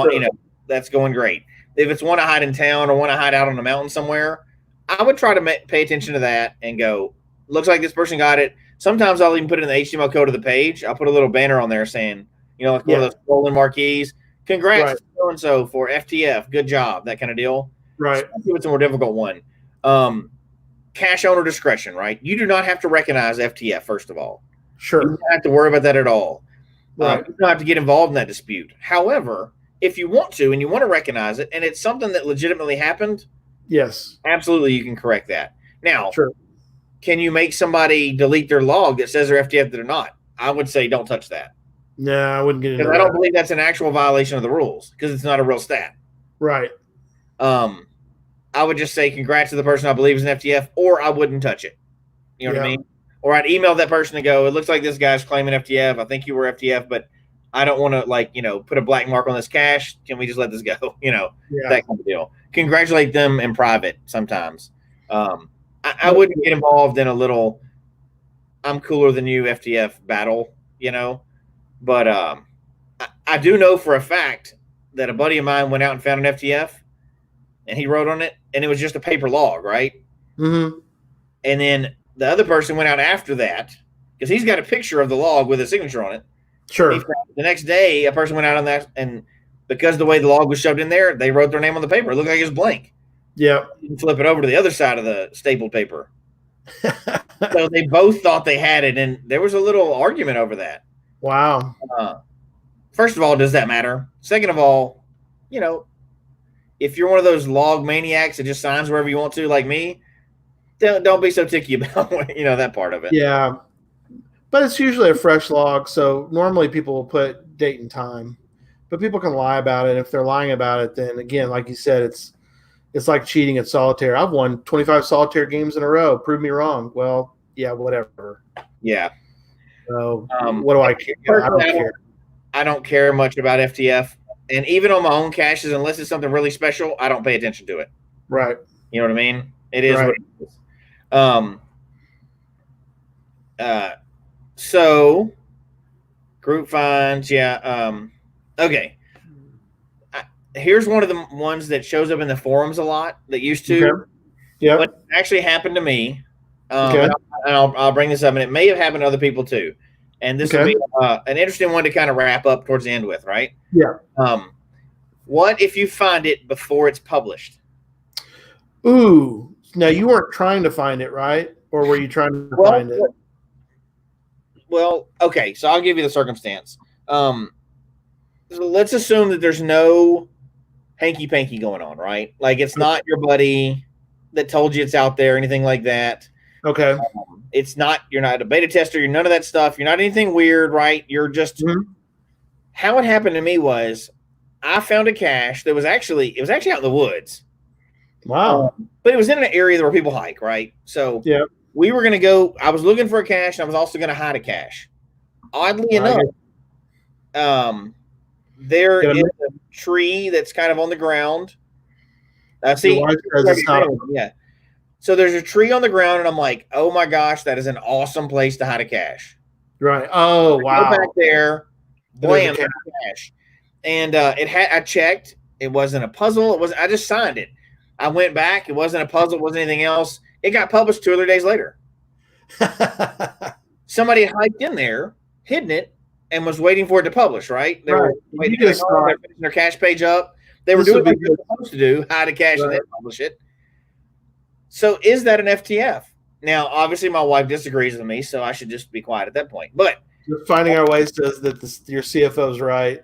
that's going great. If it's one I hide in town or one I hide out on the mountain somewhere, I would try to pay attention to that and go, looks like this person got it. Sometimes I'll even put it in the HTML code of the page. I'll put a little banner on there saying, like one of those scrolling marquees. Congrats to so-and-so for FTF. Good job. That kind of deal. Right. Especially if it's a more difficult one. Cache owner discretion, right? You do not have to recognize FTF, first of all. Sure. You don't have to worry about that at all. Right. You don't have to get involved in that dispute. However, if you want to and you want to recognize it and it's something that legitimately happened, yes, absolutely you can correct that. Now, sure. Can you make somebody delete their log that says they're FTF that are not? I would say don't touch that. No, I wouldn't get into that. Because I don't believe that's an actual violation of the rules because it's not a real stat. Right. I would just say congrats to the person I believe is an FTF, or I wouldn't touch it. You know what I mean? Or I'd email that person and go, it looks like this guy's claiming FTF. I think you were FTF, but I don't want to put a black mark on this cache. Can we just let this go? That kind of deal. Congratulate them in private sometimes. I wouldn't get involved in a little I'm cooler than you FTF battle, but I do know for a fact that a buddy of mine went out and found an FTF and he wrote on it and it was just a paper log, right? Mm-hmm. And then the other person went out after that because he's got a picture of the log with a signature on it. Sure. The next day, a person went out on that, and because the way the log was shoved in there, they wrote their name on the paper. It looked like it was blank. Yeah. You can flip it over to the other side of the stapled paper. So they both thought they had it, and there was a little argument over that. Wow. First of all, does that matter? Second of all, if you're one of those log maniacs that just signs wherever you want to, like me, don't be so ticky about that part of it. Yeah, but it's usually a fresh log, so normally people will put date and time, but people can lie about it. If they're lying about it, then again, like you said, it's like cheating at solitaire. I've won 25 solitaire games in a row. Prove me wrong. Well, yeah, whatever. Yeah. So what do I care? I don't care. I don't care much about FTF, and even on my own caches, unless it's something really special, I don't pay attention to it. Right. You know what I mean? It is what it is. So group finds, okay. Here's one of the ones that shows up in the forums a lot that used to. Okay. Yeah. But it actually happened to me. Okay. And I'll bring this up, and it may have happened to other people too. And this will be an interesting one to kind of wrap up towards the end with, right? Yeah. What if you find it before it's published? Ooh. Now, you weren't trying to find it, right? Or were you trying to find it? Well, okay. So I'll give you the circumstance. So let's assume that there's no hanky-panky going on, right? Like it's not your buddy that told you it's out there, anything like that. Okay. It's not, you're not a beta tester, you're none of that stuff. You're not anything weird, right? You're just, how it happened to me was I found a cache that was actually out in the woods. Wow. But it was in an area where people hike, right? So yeah, we were going to go, I was looking for a cache and I was also going to hide a cache. Oddly enough, there is a tree that's kind of on the ground. Yeah. So there's a tree on the ground, and I'm like, oh my gosh, that is an awesome place to hide a cache. Right. Oh, wow. Go back there, blam, cache. And I checked. It wasn't a puzzle. I just signed it. I went back. It wasn't a puzzle. It wasn't anything else. It got published 2 or 3 days later. Somebody had hiked in there, hidden it, and was waiting for it to publish, right? They were waiting for their cache page up. They were doing what they were supposed to do, hide a cache and then publish it. So is that an FTF? Now, obviously, my wife disagrees with me, so I should just be quiet at that point. But Finding Our Way says that your CFO is right.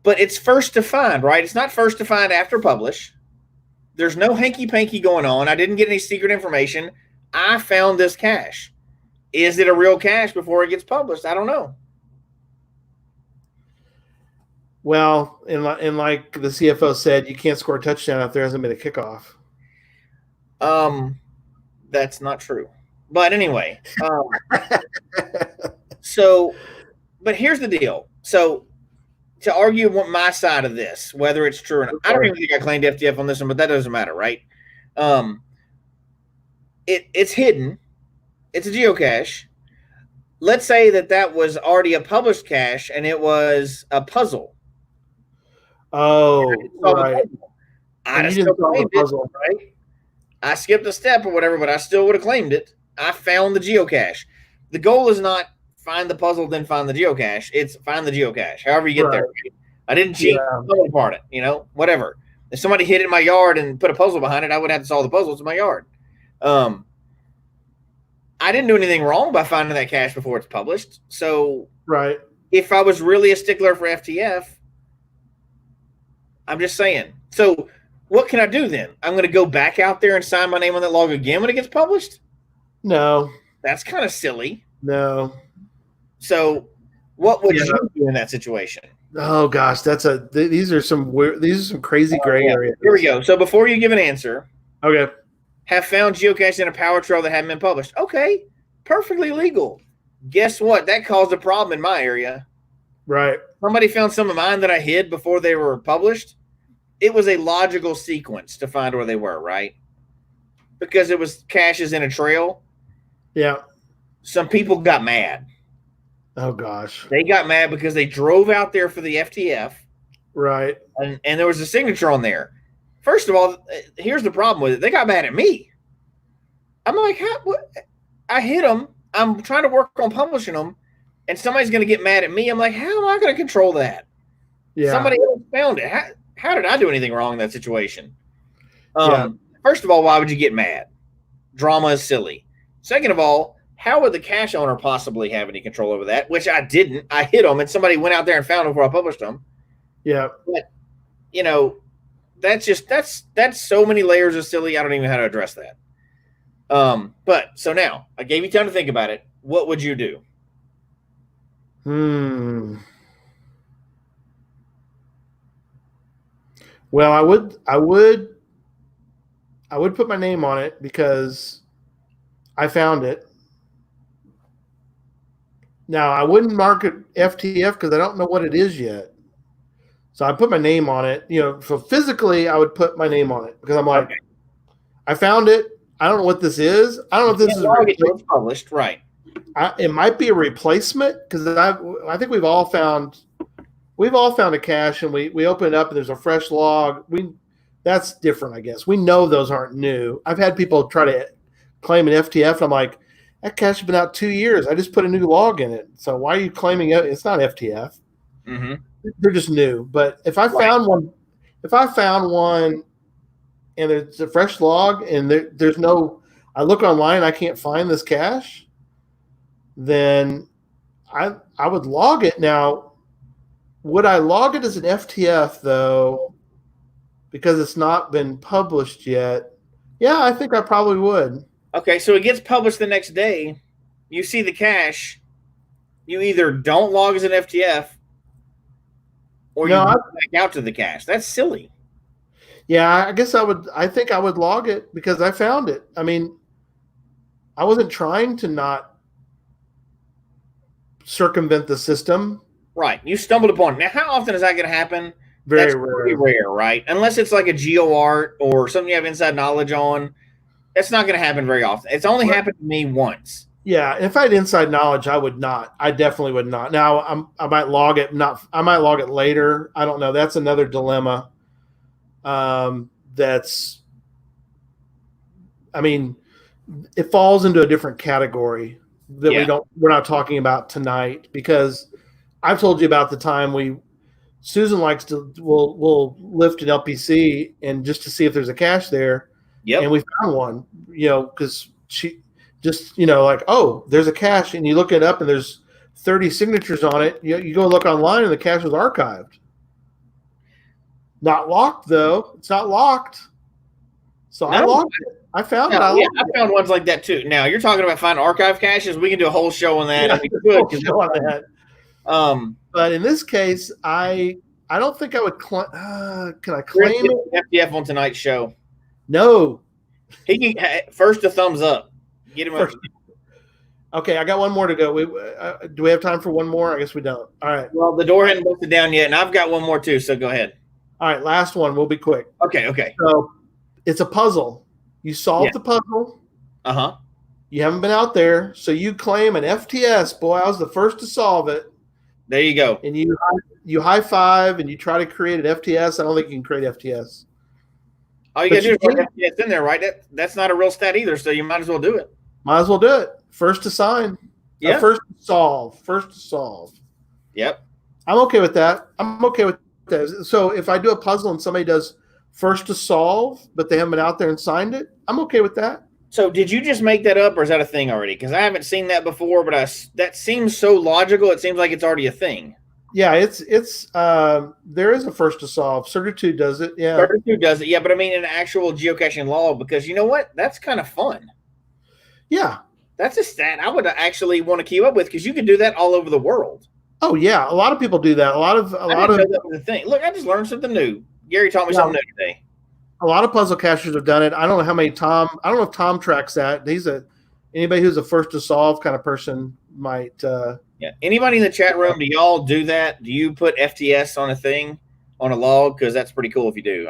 But it's first to find, right? It's not first to find after publish. There's no hanky-panky going on. I didn't get any secret information. I found this cache. Is it a real cache before it gets published? I don't know. Well, and like the CFO said, you can't score a touchdown if there hasn't been a kickoff. That's not true. But anyway, but here's the deal. So to argue my side of this, whether it's true or not, I don't even think I claimed FTF on this one, but that doesn't matter, right? It's hidden. It's a geocache. Let's say that was already a published cache and it was a puzzle. Oh, right. I still claimed it, right? I skipped a step or whatever, but I still would have claimed it. I found the geocache. The goal is not find the puzzle, then find the geocache. It's find the geocache, however you get there. I didn't cheat, apart it, whatever. If somebody hid it in my yard and put a puzzle behind it, I would have to solve the puzzles in my yard. I didn't do anything wrong by finding that cache before it's published. So if I was really a stickler for FTF, I'm just saying. So what can I do then? I'm going to go back out there and sign my name on that log again when it gets published? No. That's kind of silly. No. So what would you do in that situation? Oh gosh, these are some crazy gray areas. Here we go. So before you give an answer, okay. Have found geocaches in a power trail that hadn't been published. Okay, perfectly legal. Guess what? That caused a problem in my area. Right. Somebody found some of mine that I hid before they were published. It was a logical sequence to find where they were, right? Because it was caches in a trail. Yeah. Some people got mad. Oh, gosh. They got mad because they drove out there for the FTF. Right. And there was a signature on there. First of all, here's the problem with it. They got mad at me. I'm like, what? I hit them. I'm trying to work on publishing them, and somebody's going to get mad at me. I'm like, how am I going to control that? Yeah. Somebody else found it. How did I do anything wrong in that situation? First of all, why would you get mad? Drama is silly. Second of all, how would the cache owner possibly have any control over that? Which I didn't. I hit them, and somebody went out there and found them before I published them. Yeah. But, that's so many layers of silly. I don't even know how to address that. But so now I gave you time to think about it. What would you do? Well, I would put my name on it because I found it. Now I wouldn't mark it FTF because I don't know what it is yet. So I put my name on it. So physically I would put my name on it because I'm like, okay. I found it. I don't know what this is. I don't know if this is published, right? It might be a replacement because I think we've all found a cache and we open it up and there's a fresh log. That's different, I guess. We know those aren't new. I've had people try to claim an FTF. And I'm like, that cache has been out 2 years. I just put a new log in it. So why are you claiming it? It's not FTF. Mm-hmm. They're just new. But if I found one and it's a fresh log, and there's no, I look online, I can't find this cache, then I would log it. Now, would I log it as an FTF though, because it's not been published yet? Yeah, I think I probably would. Okay, so it gets published the next day. You see the cache. You either don't log as an FTF, or you go back out to the cache. That's silly. Yeah, I guess I would. I think I would log it because I found it. I mean, I wasn't trying to not circumvent the system. Right. You stumbled upon it. Now, how often is that going to happen? Very rare, right? Unless it's like a geo art or something you have inside knowledge on. That's not going to happen very often. It's only happened to me once. Yeah, if I had inside knowledge, I would not. I definitely would not. Now, I might log it. I might log it later. I don't know. That's another dilemma. That's, I mean, it falls into a different category that we're not talking about tonight, because I've told you about the time Susan likes to, we'll lift an LPC and just to see if there's a cache there. Yep. And we found one, because she just, like, oh, there's a cache, and you look it up and there's 30 signatures on it. You go look online and the cache was archived. Not locked though. It's not locked. So I logged it. I found it. I found ones like that too. Now you're talking about finding archive caches. We can do a whole show on that. But in this case, I don't think I would. Can I claim it? FTF on tonight's show. No. He can first a thumbs up. Get him first. Okay, I got one more to go. Do we have time for one more? I guess we don't. All right. Well, the door hadn't busted down yet, and I've got one more too. So go ahead. All right, last one. We'll be quick. Okay. So it's a puzzle. You solved the puzzle. Uh-huh. You haven't been out there, so you claim an FTS. Boy, I was the first to solve it. There you go. And you high five and you try to create an FTS. I don't think you can create FTS. All you got to do is put FTS in there, right? That's not a real stat either, so you might as well do it. Might as well do it. First to sign. Yeah. First to solve. Yep. I'm okay with that. So if I do a puzzle and somebody does first to solve, but they haven't been out there and signed it, I'm okay with that. So did you just make that up, or is that a thing already? Because I haven't seen that before, but that seems so logical. It seems like it's already a thing. Yeah, it's there is a first to solve. Certitude does it. Yeah, Certitude does it. Yeah, but I mean an actual geocaching log, because you know what? That's kind of fun. Yeah, that's a stat I would actually want to keep up with, because you can do that all over the world. Oh yeah, a lot of people do that. A lot of that was the thing. Look, I just learned something new. Gary taught me something new today. A lot of puzzle cachers have done it. I don't know how many I don't know if Tom tracks that. Anybody who's a first to solve kind of person might. Yeah. Anybody in the chat room, do y'all do that? Do you put FTS on a thing, on a log? Because that's pretty cool if you do.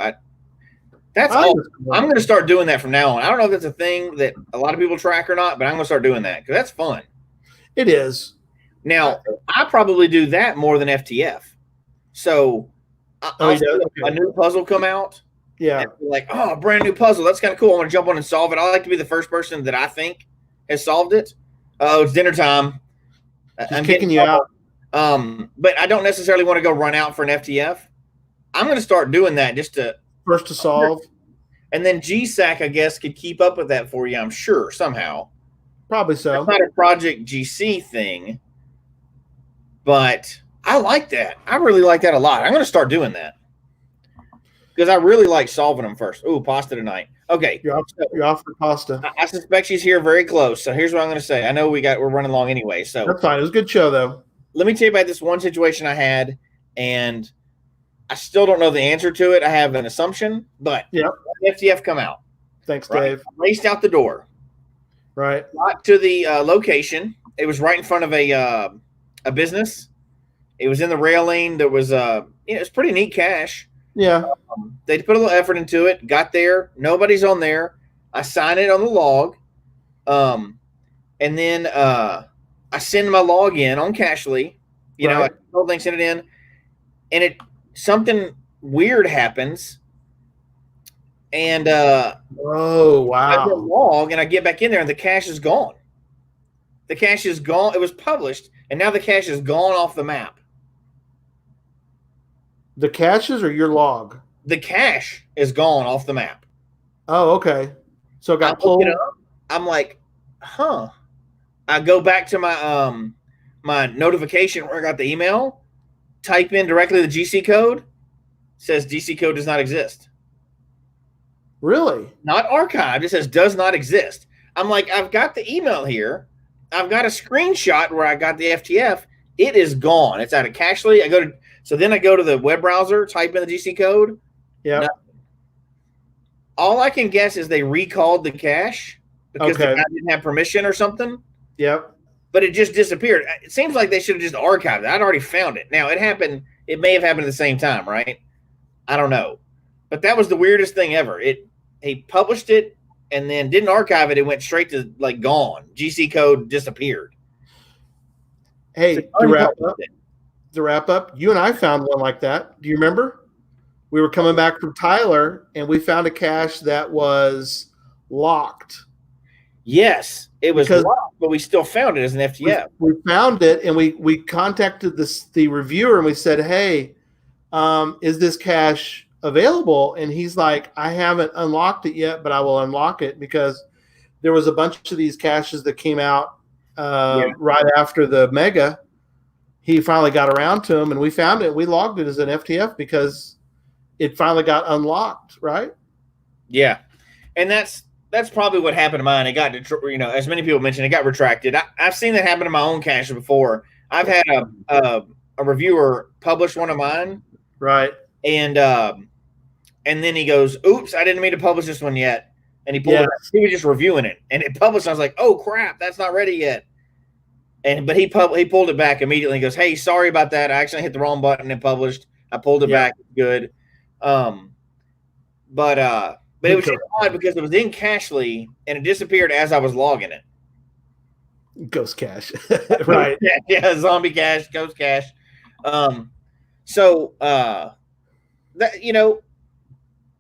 That's all. I'm going to start doing that from now on. I don't know if that's a thing that a lot of people track or not, but I'm going to start doing that because that's fun. It is. Now, I probably do that more than FTF. So I'll see a new puzzle come out. Yeah. Like, oh, a brand new puzzle. That's kind of cool. I want to jump on and solve it. I like to be the first person that I think has solved it. Oh, it's dinner time. I'm kicking you out. But I don't necessarily want to go run out for an FTF. I'm going to start doing that just to first to solve. And then GSAC, I guess, could keep up with that for you, I'm sure, somehow. Probably so. It's not a Project GC thing, but I like that. I really like that a lot. I'm going to start doing that because I really like solving them first. Ooh, pasta tonight. Okay. You're off for pasta. I suspect she's here very close. So here's what I'm going to say. I know we're running long anyway. So that's fine. It was a good show, though. Let me tell you about this one situation I had, and I still don't know the answer to it. I have an assumption, but FTF come out. Thanks, Dave. I raced out the door. Right. Got to the location. It was right in front of a business. It was in the railing. There was it was pretty neat cache. Yeah. They put a little effort into it. Got there. Nobody's on there. I sign it on the log. And then I send my log in on Cachly. You know, I whole thing, send it in. And something weird happens. And oh wow! I log and I get back in there and the cache is gone. The cache is gone. It was published, and now the cache is gone off the map. The caches or your log? The cache is gone off the map. Oh, okay. So it I got look pulled. it up. I'm like, huh. I go back to my my notification where I got the email, type in directly the GC code, says GC code does not exist. Really? Not archived. It says does not exist. I'm like, I've got the email here. I've got a screenshot where I got the FTF. It is gone. It's out of Cachly. Then I go to the web browser, type in the GC code. Yeah. No. All I can guess is they recalled the cache because the guy didn't have permission or something. Yep. But it just disappeared. It seems like they should have just archived it. I'd already found it. Now, it may have happened at the same time, right? I don't know. But that was the weirdest thing ever. He published it and then didn't archive it. It went straight to like gone. GC code disappeared. Hey, to wrap up, you and I found one like that. Do you remember? We were coming back from Tyler and we found a cache that was locked. Yes, it was locked, but we still found it as an FTF. We found it and we contacted the reviewer and we said, hey, is this cache available? And he's like, I haven't unlocked it yet, but I will unlock it because there was a bunch of these caches that came out right after the mega. He finally got around to them and we found it. We logged it as an FTF because it finally got unlocked, right? Yeah. And that's probably what happened to mine. It got, as many people mentioned, it got retracted. I've seen that happen to my own cache before. I've had a reviewer publish one of mine. Right. And then he goes, oops, I didn't mean to publish this one yet. And he pulled it. He was just reviewing it. And it published. I was like, oh, crap, that's not ready yet. But he pulled it back immediately. He goes, hey, sorry about that. I actually hit the wrong button and published. I pulled it back. Good. But it was odd because it was in Cachly and it disappeared as I was logging it. Ghost cache. Right. Yeah, zombie cache, ghost cache. That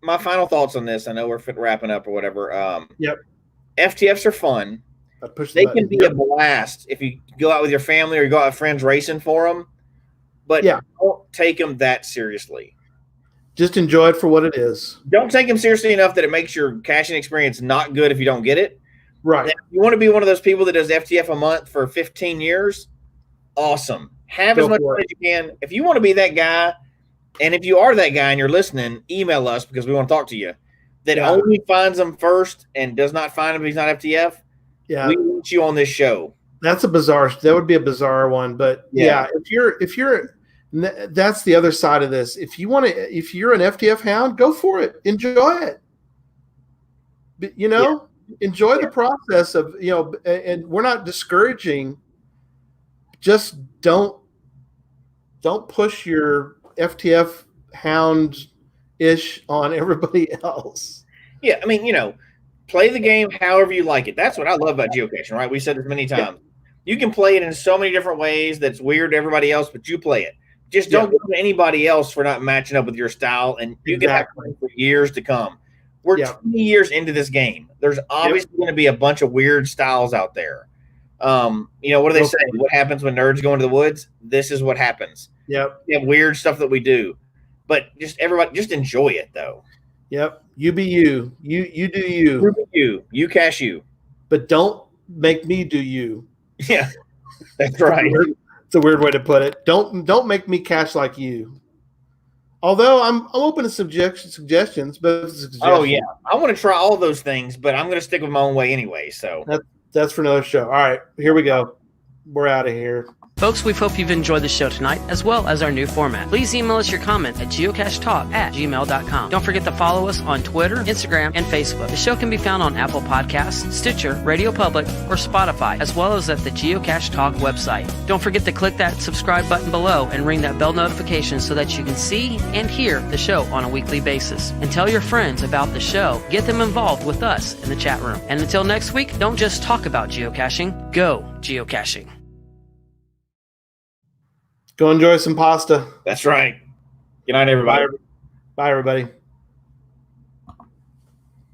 my final thoughts on this. I know we're wrapping up or whatever. Yep. FTFs are fun. They can be a blast if you go out with your family or you go out with friends racing for them. But don't take them that seriously. Just enjoy it for what it is. Don't take them seriously enough that it makes your caching experience not good if you don't get it. Right. Now, if you want to be one of those people that does FTF a month for 15 years, awesome. Have as much fun as you can. If you want to be that guy, and if you are that guy and you're listening, email us because we want to talk to you. That only finds them first and does not find him if he's not FTF. Yeah, we want you on this show. That would be a bizarre one, but if you're, that's the other side of this. If you're an FTF hound, go for it. Enjoy it. Enjoy the process of, and we're not discouraging. Just don't push your FTF hound ish on everybody else. Yeah. I mean, play the game however you like it. That's what I love about geocaching, right? We said this many times. You can play it in so many different ways that's weird to everybody else, but you play it. Just don't go to anybody else for not matching up with your style, and you can have fun for years to come. We're 20 years into this game. There's obviously going to be a bunch of weird styles out there. What do they say? What happens when nerds go into the woods? This is what happens. Yep. We have weird stuff that we do. But everybody enjoy it, though. Yep. You be you. You do you. You cache you. But don't make me do you. Yeah. That's right. It's a weird way to put it. Don't make me cache like you. Although I'm open to suggestions, but oh yeah, I want to try all those things, but I'm going to stick with my own way anyway. So that's for another show. All right, here we go. We're out of here. Folks, we hope you've enjoyed the show tonight, as well as our new format. Please email us your comment at geocachetalk@gmail.com. Don't forget to follow us on Twitter, Instagram, and Facebook. The show can be found on Apple Podcasts, Stitcher, Radio Public, or Spotify, as well as at the Geocache Talk website. Don't forget to click that subscribe button below and ring that bell notification so that you can see and hear the show on a weekly basis. And tell your friends about the show. Get them involved with us in the chat room. And until next week, don't just talk about geocaching, go geocaching. Go enjoy some pasta. That's right. Good night, everybody. Bye, everybody.